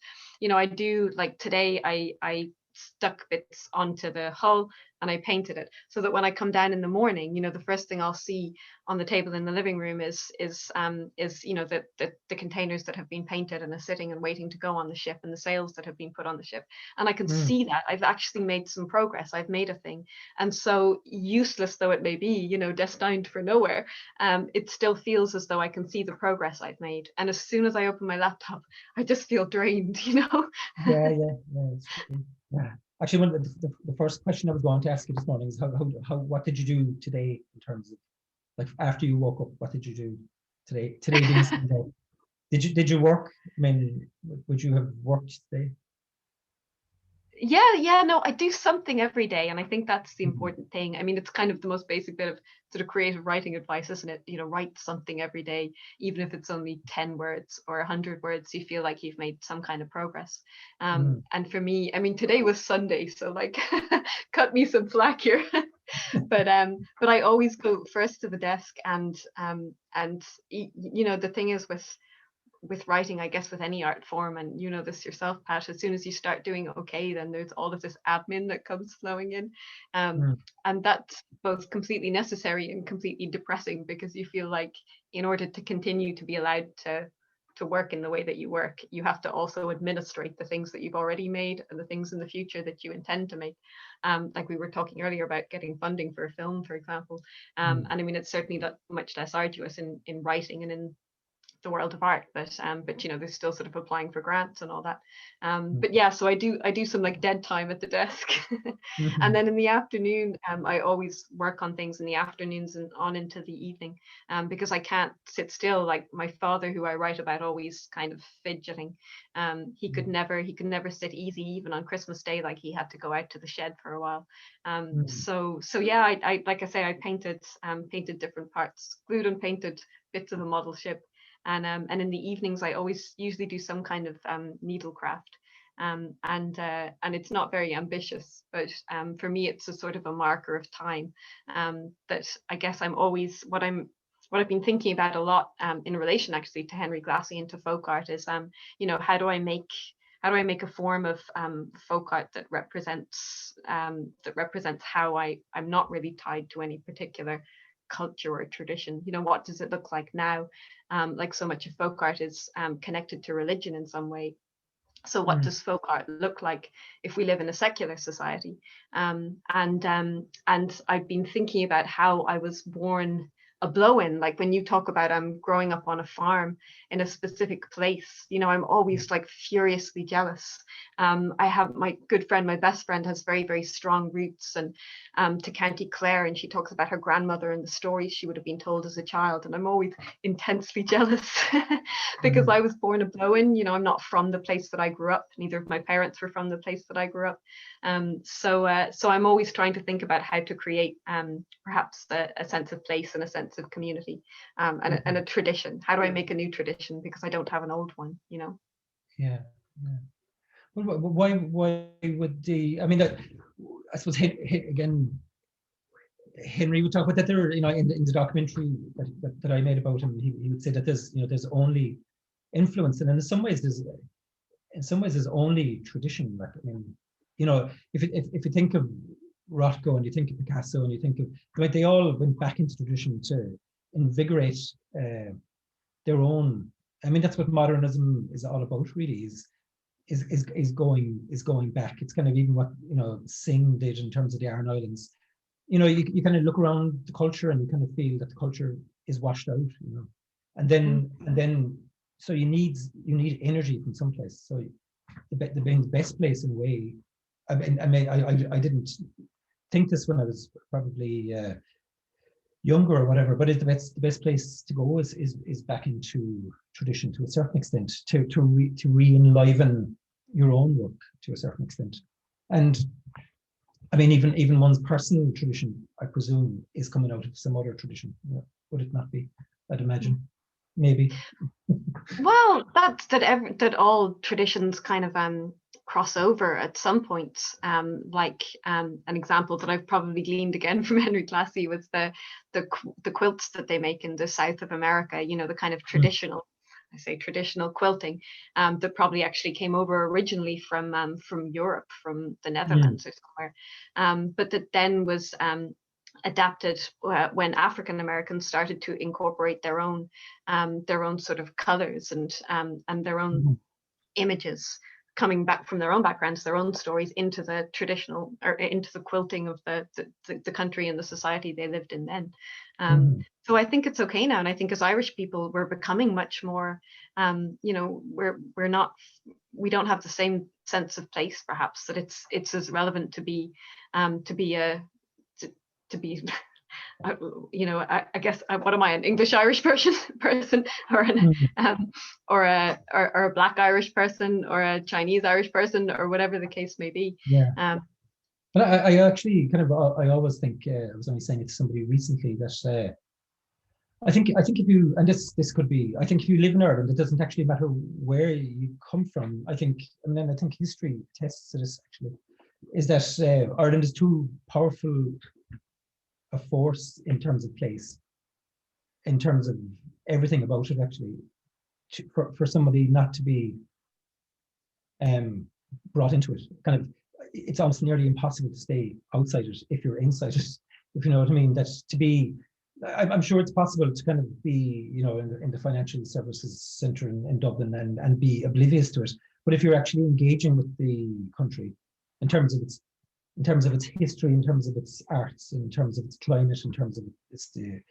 I do, like today I stuck bits onto the hull and I painted it, so that when I come down in the morning, the first thing I'll see on the table in the living room is the containers that have been painted and are sitting and waiting to go on the ship, and the sails that have been put on the ship, and I can see that I've actually made some progress. I've made a thing. And so, useless though it may be, destined for nowhere, it still feels as though I can see the progress I've made. And as soon as I open my laptop, I just feel drained. Yeah, it's true. Yeah. Actually, one of the first question I was going to ask you this morning is what did you do today in terms of, like, after you woke up, what did you do today? Today being Sunday. Did you work? I mean, would you have worked today? No, I do something every day, and I think that's the important thing. I mean, it's kind of the most basic bit of sort of creative writing advice, isn't it? Write something every day, even if it's only 10 words or 100 words. You feel like you've made some kind of progress. And for me, I mean, today was Sunday, so like cut me some slack here. but I always go first to the desk, and the thing is with writing, I guess with any art form, and you know this yourself, Pat, as soon as you start doing okay, then there's all of this admin that comes flowing in, and that's both completely necessary and completely depressing, because you feel like in order to continue to be allowed to work in the way that you work, you have to also administrate the things that you've already made and the things in the future that you intend to make. Like we were talking earlier about getting funding for a film, for example, and I mean, it's certainly not much less arduous in writing and in the world of art, but they're still sort of applying for grants and all that. But yeah, so I do some like dead time at the desk. And then in the afternoon, I always work on things in the afternoons and on into the evening, because I can't sit still. Like my father, who I write about, always kind of fidgeting. He could never sit easy, even on Christmas Day. Like he had to go out to the shed for a while. So yeah, I like I say, I painted different parts, glued and painted bits of a model ship. And in the evenings, I always usually do some kind of needlecraft, and it's not very ambitious, but for me, it's a sort of a marker of time. That I guess I'm always what I've been thinking about a lot in relation actually to Henry Glassy and to folk art is how do I make a form of folk art that represents how I'm not really tied to any particular culture or tradition. What does it look like now? Like so much of folk art is connected to religion in some way. So what does folk art look like if we live in a secular society? And I've been thinking about how I was born a blow-in. Like when you talk about growing up on a farm in a specific place, I'm always like furiously jealous. I have my good friend, my best friend, has very, very strong roots and to County Clare, and she talks about her grandmother and the stories she would have been told as a child, and I'm always intensely jealous because I was born a blow-in. I'm not from the place that I grew up. Neither of my parents were from the place that I grew up. So I'm always trying to think about how to create perhaps a sense of place and a sense of community, and a tradition. How do I make a new tradition, because I don't have an old one? Yeah. Well, why would I mean, I suppose again, Henry would talk about that there, in the documentary that I made about him. He would say that there's only influence, and in some ways there's only tradition. Like, I mean, if you think of Rothko and you think of Picasso and you think of, like, they all went back into tradition to invigorate their own. I mean, that's what modernism is all about, really. Is going back. It's kind of even what, you know, Singh did in terms of the Aran Islands. You know, you kind of look around the culture and you kind of feel that the culture is washed out, you know, and then so you need energy from someplace. So the best place in a way. I mean, I didn't think this when I was probably younger or whatever, but the best place to go is back into tradition to a certain extent, to re-enliven your own work to a certain extent. And I mean, even one's personal tradition, I presume, is coming out of some other tradition. Would it not be? I'd imagine, maybe. Well, that all traditions kind of cross over at some point. Like an example that I've probably gleaned again from Henry Classy was the quilts that they make in the south of America. You know, the kind of traditional. I say traditional quilting, that probably actually came over originally from Europe, from the Netherlands or somewhere, but that then was adapted when African Americans started to incorporate their own sort of colors and their own images coming back from their own backgrounds, their own stories into the traditional or into the quilting of the country and the society they lived in then. So I think it's okay now, and I think as Irish people we're becoming much more, you know, we don't have the same sense of place perhaps, that it's as relevant to be you know, I guess what am I, an English Irish person or a Black Irish person or a Chinese Irish person or whatever the case may be. But I actually kind of I always think, I was only saying it to somebody recently that I think if you, and this could be, I think if you live in Ireland, it doesn't actually matter where you come from. I think history tests this actually, is that Ireland is too powerful a force in terms of place, in terms of everything about it actually, for somebody not to be brought into it. Kind of, it's almost nearly impossible to stay outside it if you're inside it, if you know what I mean. That to be, I'm sure it's possible to kind of be, you know, in the financial services centre in Dublin and be oblivious to it. But if you're actually engaging with the country in terms of its history, in terms of its arts, in terms of its climate, in terms of the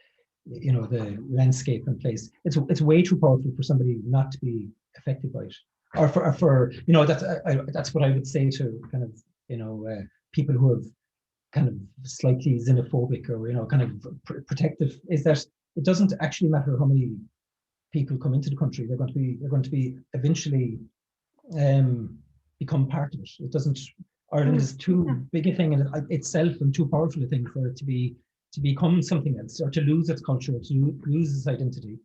landscape and place, it's way too powerful for somebody not to be affected by it, or for you know, that's what I would say to kind of, you know, people who have kind of slightly xenophobic or, you know, kind of protective, is that it doesn't actually matter how many people come into the country. They're going to be eventually become part of it. It doesn't. Ireland is too big a thing in itself and too powerful a thing for it to become something else, or to lose its culture, to lose its identity.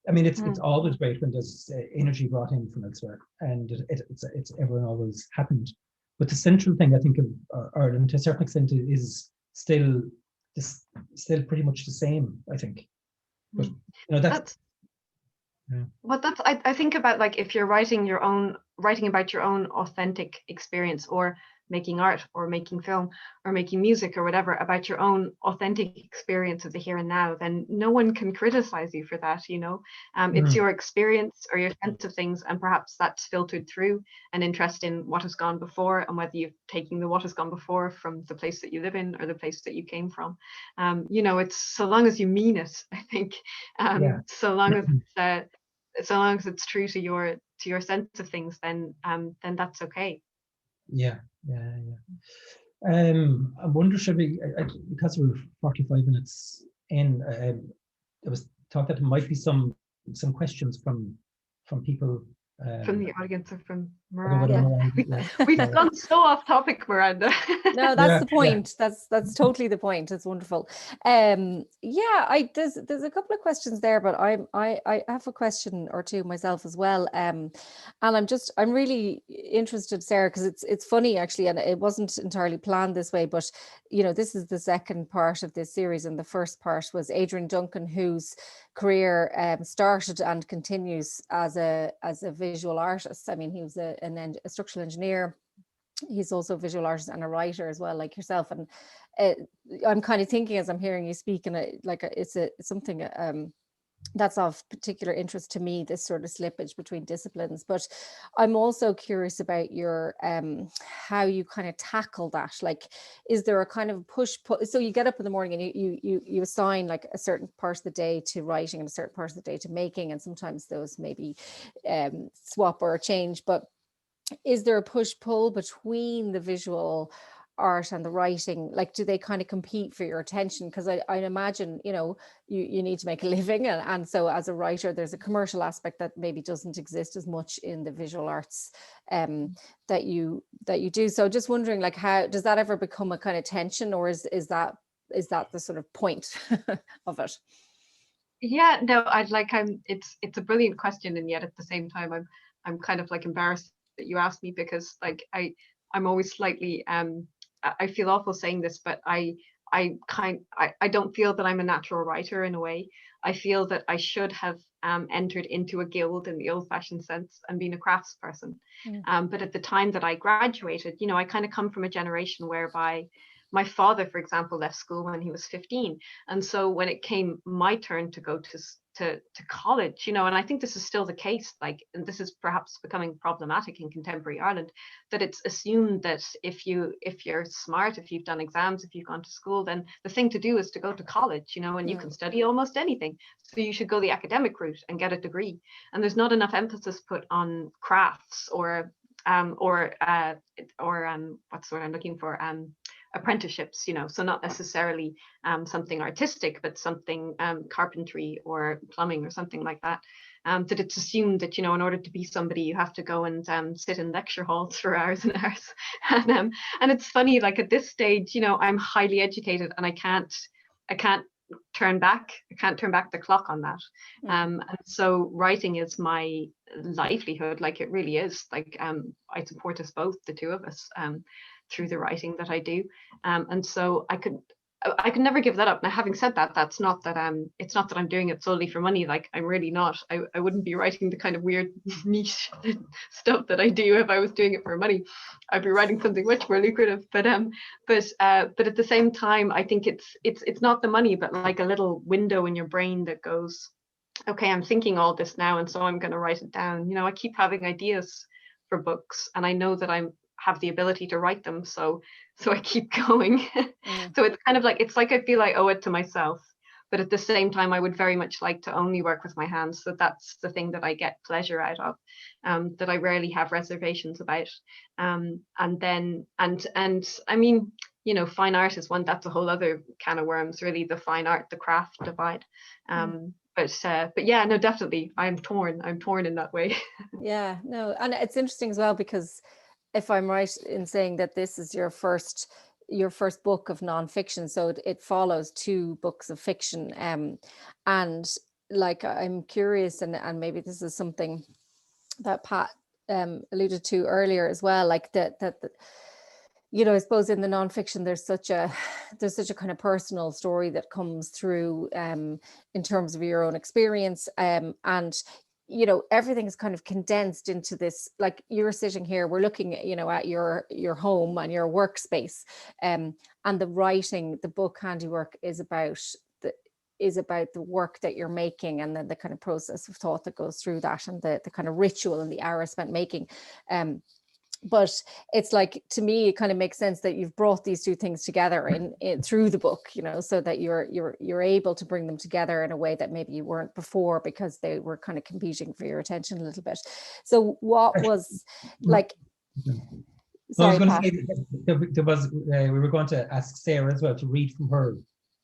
I mean, it's always great when there's energy brought in from elsewhere, and it's ever and always happened. But the central thing, I think, of Ireland to a certain extent is still pretty much the same, I think. But you know, that's I think about, like, if you're writing about your own authentic experience, or making art or making film or making music or whatever about your own authentic experience of the here and now, then no one can criticize you for that, you know. It's your experience or your sense of things, and perhaps that's filtered through an interest in what has gone before, and whether you're taking the what has gone before from the place that you live in or the place that you came from. You know, it's so long as you mean it, I think, so long as it's true to your sense of things, then that's okay. Yeah. I wonder, should we, because we're 45 minutes in, there was thought that there might be some questions from people. From the audience or from Miranda. We've gone so off topic, Miranda. No, that's the point. That's totally the point. It's wonderful. There's a couple of questions there, but I have a question or two myself as well. And I'm really interested, Sarah, because it's funny actually, and it wasn't entirely planned this way, but you know, this is the second part of this series, and the first part was Adrian Duncan, whose career started and continues as a visual artist. I mean, he was a structural engineer, he's also a visual artist and a writer as well, like yourself. And I'm kind of thinking as I'm hearing you speak, and it's something that's of particular interest to me, this sort of slippage between disciplines. But I'm also curious about your how you kind of tackle that. Like, is there a kind of push pull? So you get up in the morning and you assign like a certain part of the day to writing and a certain part of the day to making, and sometimes those maybe swap or change. But is there a push pull between the visual art and the writing? Like, do they kind of compete for your attention? Because I imagine, you know, you need to make a living, and so as a writer there's a commercial aspect that maybe doesn't exist as much in the visual arts that you do. So just wondering, like, how does that ever become a kind of tension, or is that the sort of point of it? Yeah, no, it's a brilliant question, and yet at the same time I'm kind of like embarrassed that you asked me, because like I'm always slightly I feel awful saying this, but I don't feel that I'm a natural writer in a way. I feel that I should have entered into a guild in the old-fashioned sense and been a craftsperson. But at the time that I graduated, you know, I kind of come from a generation whereby my father, for example, left school when he was 15. And so when it came my turn to go to college, you know, and I think this is still the case, like, and this is perhaps becoming problematic in contemporary Ireland, that it's assumed that if you're smart, if you've done exams, if you've gone to school, then the thing to do is to go to college, you know, and you can study almost anything. So you should go the academic route and get a degree. And there's not enough emphasis put on crafts or what's the word I'm looking for? Apprenticeships, you know, so not necessarily something artistic, but something carpentry or plumbing or something like that. That it's assumed that, you know, in order to be somebody, you have to go and sit in lecture halls for hours and hours. And it's funny, like at this stage, you know, I'm highly educated and I can't turn back the clock on that. And so writing is my livelihood, like it really is. Like I support us both, the two of us, through the writing that I do. And so I could never give that up. Now, having said that, it's not that I'm doing it solely for money. Like, I'm really not. I wouldn't be writing the kind of weird niche stuff that I do if I was doing it for money. I'd be writing something much more lucrative. But at the same time, I think it's not the money, but like a little window in your brain that goes, okay, I'm thinking all this now, and so I'm going to write it down. You know, I keep having ideas for books, and I know that I have the ability to write them, so I keep going. So it's kind of like, it's like I feel I owe it to myself, but at the same time I would very much like to only work with my hands. So that's the thing that I get pleasure out of, that I rarely have reservations about. And I mean, you know, fine art is one, that's a whole other can of worms, really, the fine art, the craft divide. But yeah, no, definitely I'm torn in that way. Yeah, no, and it's interesting as well, because if I'm right in saying that this is your first book of nonfiction, so it follows two books of fiction, and like, I'm curious, and maybe this is something that Pat alluded to earlier as well, like that you know, I suppose in the nonfiction there's such a kind of personal story that comes through in terms of your own experience, and you know, everything is kind of condensed into this, like, you're sitting here, we're looking at, you know, at your home and your workspace, and the writing, the book handiwork is about the work that you're making, and then the kind of process of thought that goes through that, and the kind of ritual and the hour spent making. But it's like, to me, it kind of makes sense that you've brought these two things together in through the book, you know, so that you're able to bring them together in a way that maybe you weren't before, because they were kind of competing for your attention a little bit. So what was like? Sorry, I was going Pat. to say there was we were going to ask Sarah as well to read from her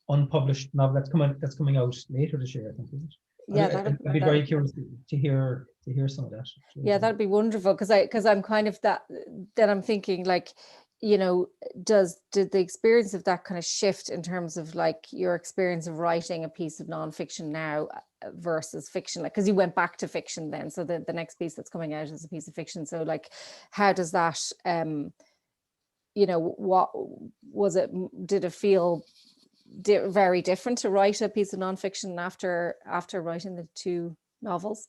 unpublished novel that's coming out later this year, I think. Is it? Yeah, I'd be very curious to hear some of that. Yeah, that'd be wonderful, because I'm kind of that. Then I'm thinking, like, you know, did the experience of that kind of shift in terms of like your experience of writing a piece of nonfiction now versus fiction, like, because you went back to fiction then, so the next piece that's coming out is a piece of fiction. So like, how does that you know, what was it? Did it feel very different to write a piece of nonfiction after writing the two novels?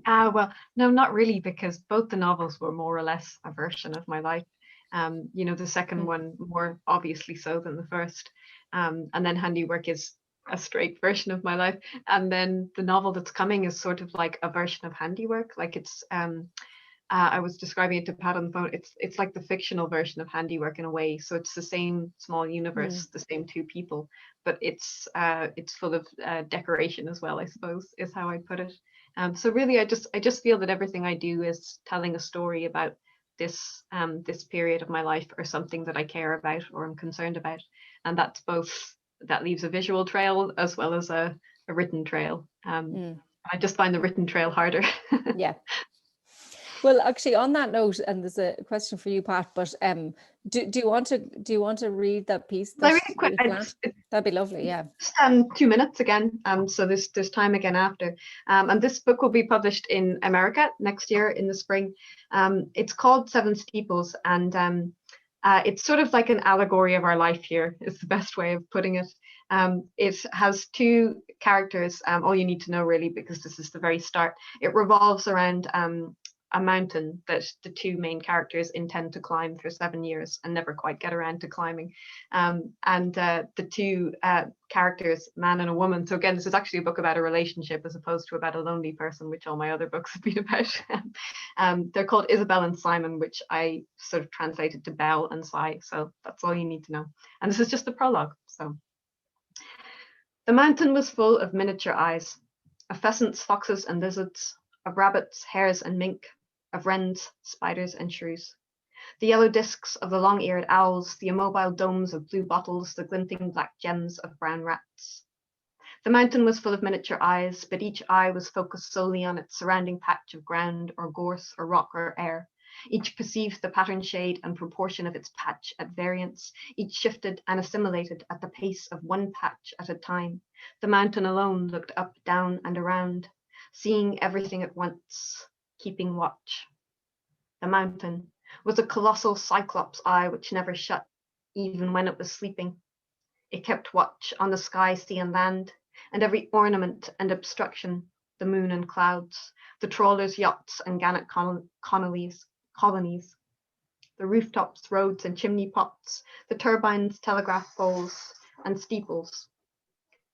Well, no, not really, because both the novels were more or less a version of my life. You know, the second one more obviously so than the first. And then Handiwork is a straight version of my life. And then the novel that's coming is sort of like a version of Handiwork. Like it's I was describing it to Pat on the phone. It's like the fictional version of Handiwork in a way. So it's the same small universe, the same two people, but it's full of decoration as well, I suppose, is how I put it. So really, I just feel that everything I do is telling a story about this this period of my life, or something that I care about or am concerned about, and that's both, that leaves a visual trail as well as a written trail. I just find the written trail harder. Yeah. Well, actually, on that note, and there's a question for you, Pat, but do you want to read that piece? Really quick, that'd be lovely. Yeah. 2 minutes again. So there's time again after. And this book will be published in America next year in the spring. It's called Seven Steeples, and it's sort of like an allegory of our life here, is the best way of putting it. It has two characters, all you need to know really, because this is the very start. It revolves around a mountain that the two main characters intend to climb for 7 years and never quite get around to climbing. And the two characters, man and a woman. So again, this is actually a book about a relationship as opposed to about a lonely person, which all my other books have been about. They're called Isabel and Simon, which I sort of translated to Belle and Si. So that's all you need to know. And this is just the prologue. So the mountain was full of miniature eyes, of pheasants, foxes, and lizards, of rabbits, hares, and mink, of wrens, spiders, and shrews. The yellow discs of the long-eared owls, the immobile domes of blue bottles, the glinting black gems of brown rats. The mountain was full of miniature eyes, but each eye was focused solely on its surrounding patch of ground or gorse or rock or air. Each perceived the pattern, shade, and proportion of its patch at variance. Each shifted and assimilated at the pace of one patch at a time. The mountain alone looked up, down, and around, seeing everything at once, keeping watch. The mountain was a colossal cyclops eye which never shut, even when it was sleeping. It kept watch on the sky, sea, and land, and every ornament and obstruction, the moon and clouds, the trawlers' yachts and gannet colonies, the rooftops, roads, and chimney pots, the turbines, telegraph poles, and steeples.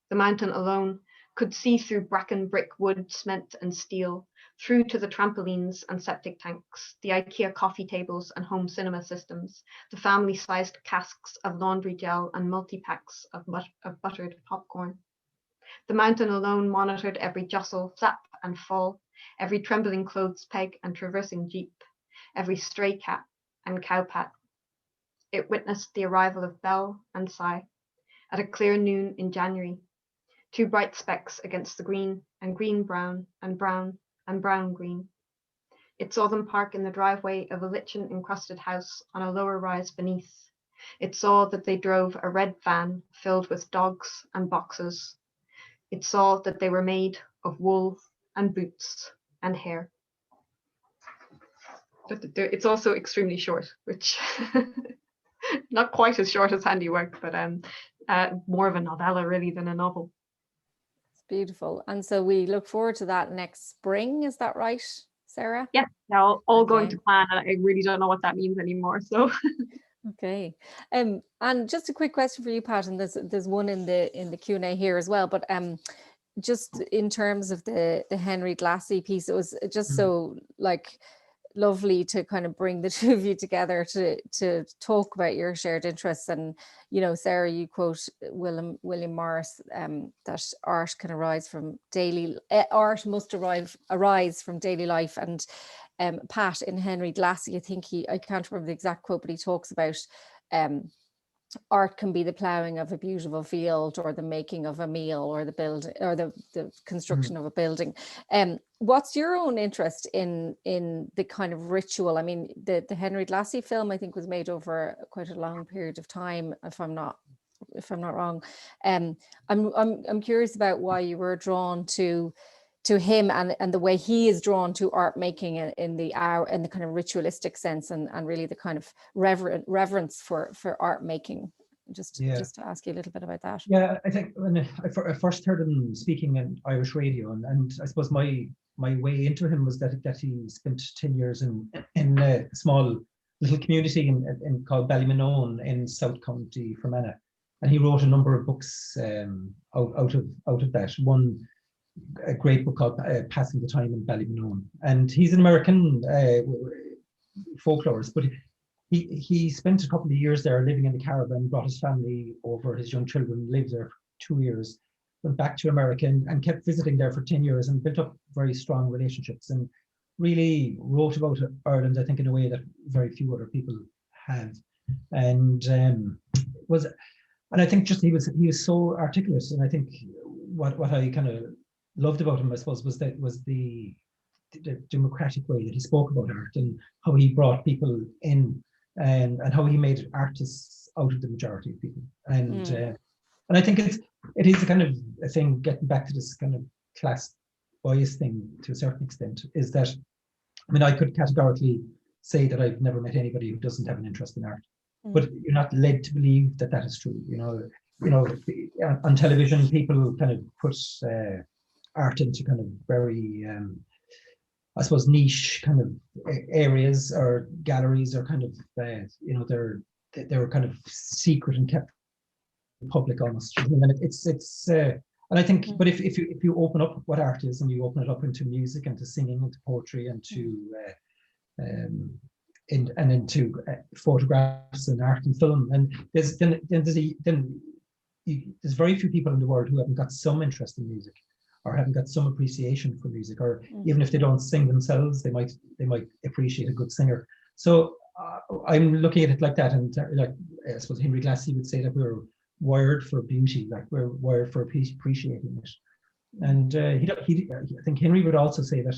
The mountain alone could see through bracken, brick, wood, cement, and steel, through to the trampolines and septic tanks, the IKEA coffee tables and home cinema systems, the family-sized casks of laundry gel and multi-packs of buttered popcorn. The mountain alone monitored every jostle, flap, and fall, every trembling clothes peg and traversing jeep, every stray cat and cowpat. It witnessed the arrival of Belle and Si at a clear noon in January, two bright specks against the green, and green-brown, and brown, and brown-green. It saw them park in the driveway of a lichen-encrusted house on a lower rise beneath. It saw that they drove a red van filled with dogs and boxes. It saw that they were made of wool and boots and hair. It's also extremely short, which not quite as short as Handiwork, but more of a novella really than a novel. Beautiful. And so we look forward to that next spring. Is that right, Sarah? Yeah, now all going to plan, and I really don't know what that means anymore. So okay. And just a quick question for you, Pat, and there's one in the Q&A here as well. But just in terms of the Henry Glassy piece, it was just so like lovely to kind of bring the two of you together to talk about your shared interests. And you know, Sarah, you quote William Morris that art must arise from daily life. And Pat, in Henry Glassy, I can't remember the exact quote, but he talks about art can be the ploughing of a beautiful field, or the making of a meal, or the build, or the construction of a building. What's your own interest in the kind of ritual? I mean, the Henry Glassy film, I think, was made over quite a long period of time, if I'm not wrong. I'm curious about why you were drawn to him and the way he is drawn to art making in the kind of ritualistic sense, and really the kind of reverence for art making. Just to ask you a little bit about that. Yeah, I think when I first heard him speaking in Irish radio, and I suppose my my way into him was that he spent 10 years in a small little community called Ballymonone in South County, Fermanagh, and he wrote a number of books out of that. One, a great book called Passing the Time in Ballymonone, and he's an American folklorist, but he spent a couple of years there living in the Caribbean, brought his family over, his young children, lived there for 2 years, went back to America and kept visiting there for 10 years and built up very strong relationships, and really wrote about Ireland, I think, in a way that very few other people have. And I think just he was so articulate, and I think what I kind of loved about him, I suppose, was the democratic way that he spoke about art and how he brought people in, and how he made artists out of the majority of people. And I think it is a kind of a thing, getting back to this kind of class bias thing to a certain extent, is that, I mean, I could categorically say that I've never met anybody who doesn't have an interest in art, but you're not led to believe that that is true. You know, on television, people kind of put art into kind of very, I suppose, niche kind of areas or galleries, or kind of, they're kind of secret and kept public almost. And it's and I think, but if you open up what art is, and you open it up into music, and to singing, and to poetry, and to into photographs and art and film, and there's very few people in the world who haven't got some interest in music, or haven't got some appreciation for music, or even if they don't sing themselves, they might appreciate a good singer. So I'm looking at it like that, and like, I suppose Henry Glassy would say that we're wired for beauty, like we're wired for appreciating it. And I think Henry would also say that,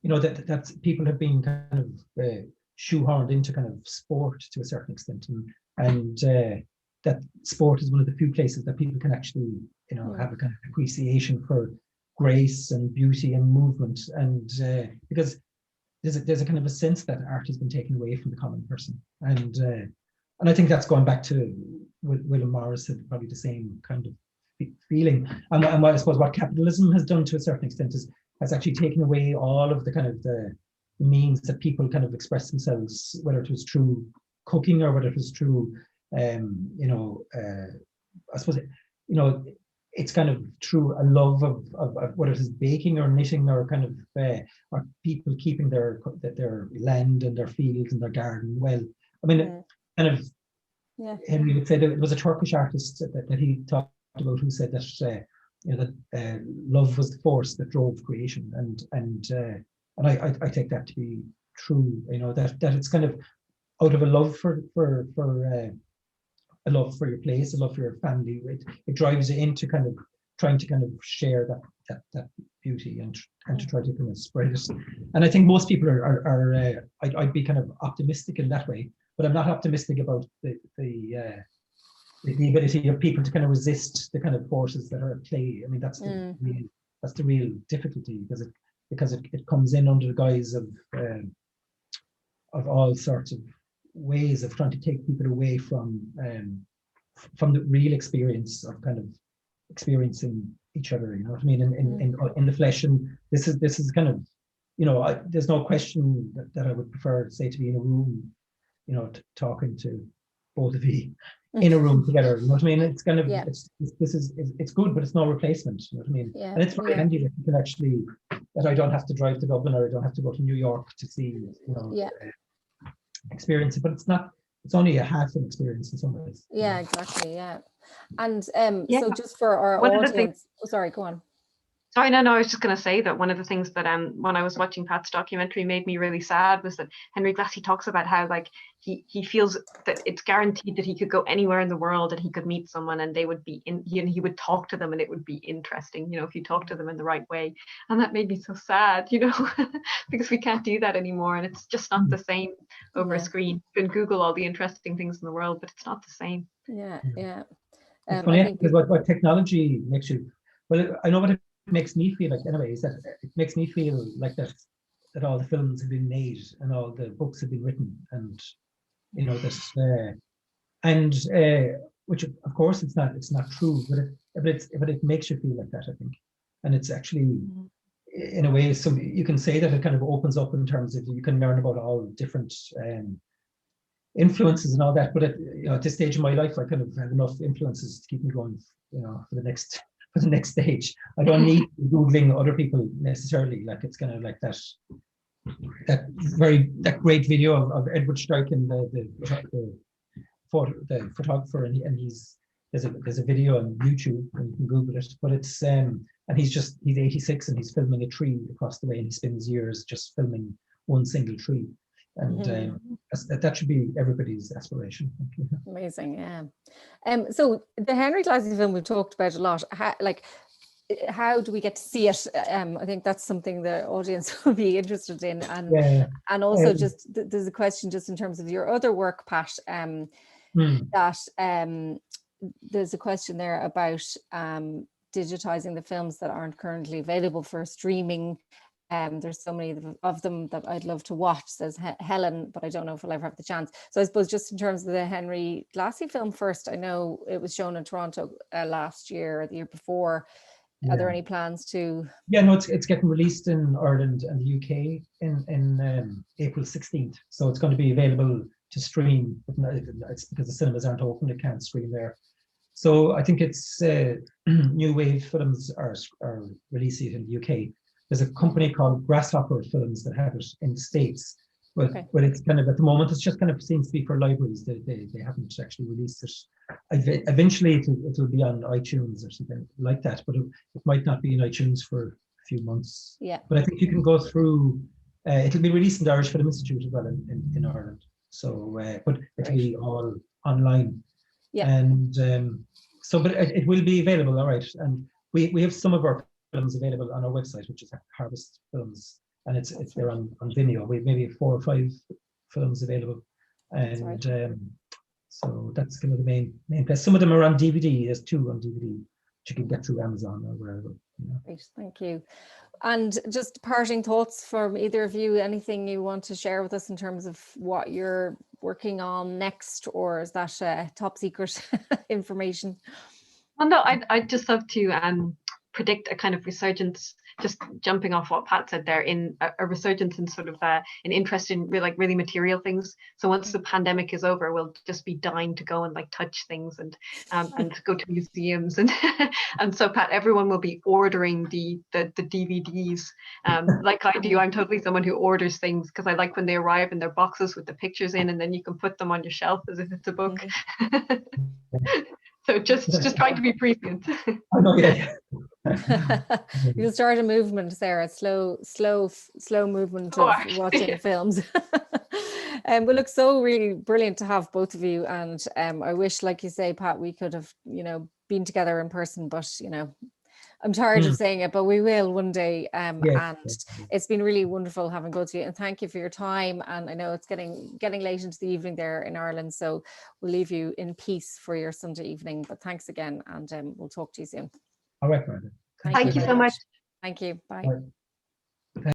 that people have been kind of shoehorned into kind of sport to a certain extent, and that sport is one of the few places that people can actually, have a kind of appreciation for grace and beauty and movement, and because there's a kind of a sense that art has been taken away from the common person, and I think that's going back to William Morris had probably the same kind of feeling, and I suppose what capitalism has done to a certain extent has actually taken away all of the kind of the means that people kind of express themselves, whether it was through cooking or whether it was through, I suppose, it's kind of through a love of whether it is baking or knitting, or kind of or people keeping their land and their fields and their garden well. I mean, kind of, Henry would say that it was a Turkish artist that he talked about, who said that that love was the force that drove creation, and I take that to be true. That it's kind of out of a love for a love for your place, a love for your family. It drives you into kind of trying to kind of share that beauty and to try to kind of spread it. And I think most people are I'd be kind of optimistic in that way, but I'm not optimistic about the ability of people to kind of resist the kind of forces that are at play. I mean, that's the real difficulty, because it comes in under the guise of all sorts of ways of trying to take people away from the real experience of kind of experiencing each other. You know what I mean? In the flesh. And this is kind of, there's no question that I would prefer, say, to be in a room, talking to both of you in a room together. You know what I mean? It's kind of it's good, but it's no replacement. You know what I mean? And it's very handy that you can actually, that I don't have to drive to Dublin, or I don't have to go to New York to see, experience it. But it's only a half an experience in some ways. Yeah, exactly. Yeah. And so just for our audience, sorry, go on. Sorry, no, I was just going to say that one of the things that when I was watching Pat's documentary made me really sad was that Henry Glassy talks about how, like, he feels that it's guaranteed that he could go anywhere in the world and he could meet someone and they would be he would talk to them and it would be interesting, if you talk to them in the right way. And that made me so sad, because we can't do that anymore, and it's just not the same over a screen. You can Google all the interesting things in the world, but it's not the same. Yeah. It's funny, because what technology makes you, well, I know what it makes me feel like anyway, is that it makes me feel like that all the films have been made and all the books have been written, and which of course it's not true, but it makes you feel like that, I think. And it's actually in a way, so you can say that it kind of opens up in terms of you can learn about all different influences and all that. But at this stage of my life, I kind of have enough influences to keep me going, for the next stage. I don't need Googling other people necessarily. Like, it's kind of like that great video of Edward Strike and the photographer, and there's a video on YouTube, and you can Google it. But it's and he's 86 and he's filming a tree across the way, and he spends years just filming one single tree. And that should be everybody's aspiration. Amazing, yeah. So the Henry Glassie film we've talked about a lot. How do we get to see it? I think that's something the audience will be interested in, and also just there's a question just in terms of your other work, Pat. That there's a question there about digitizing the films that aren't currently available for streaming. There's so many of them that I'd love to watch, says Helen, but I don't know if I'll ever have the chance. So I suppose just in terms of the Henry Glassie film first, I know it was shown in Toronto last year or the year before. Are there any plans to? Yeah, no, it's getting released in Ireland and the UK in April 16th. So it's going to be available to stream. It's because the cinemas aren't open, it can't stream there. So I think it's New Wave Films are releasing it in the UK. There's a company called Grasshopper Films that have it in the States. But it's kind of, at the moment, it's just kind of seems to be for libraries. They haven't actually released it. Eventually, it'll be on iTunes or something like that, but it might not be in iTunes for a few months. Yeah. But I think you can go through. It'll be released in the Irish Film Institute as well in Ireland. So, but it'll be all online. Yeah. And but it will be available. All right. And we have some of our films available on our website, which is Harvest Films. And they're on Vimeo. We have maybe 4 or 5 films available, and so that's kind of the main place. Some of them are on DVD. There's 2 on DVD, which you can get through Amazon or wherever. Great, thank you. And just parting thoughts from either of you. Anything you want to share with us in terms of what you're working on next, or is that top secret information? Well, no, I'd just love to predict a kind of resurgence, just jumping off what Pat said there, in a resurgence in sort of an interest in really material things. So once the pandemic is over, we'll just be dying to go and touch things and go to museums, and so Pat, everyone will be ordering the DVDs like I do. I'm totally someone who orders things because I like when they arrive in their boxes with the pictures in, and then you can put them on your shelf as if it's a book. So just trying to be prescient. I know, yeah. You'll start a movement, Sarah. Slow movement of watching films. But look, so really brilliant to have both of you. And I wish, like you say, Pat, we could have been together in person, but I'm tired of saying it, but we will one day. And it's been really wonderful having both of you. And thank you for your time. And I know it's getting late into the evening there in Ireland, so we'll leave you in peace for your Sunday evening. But thanks again, and we'll talk to you soon. All right, Brandon. Thank you so much. Thank you. Bye. Bye.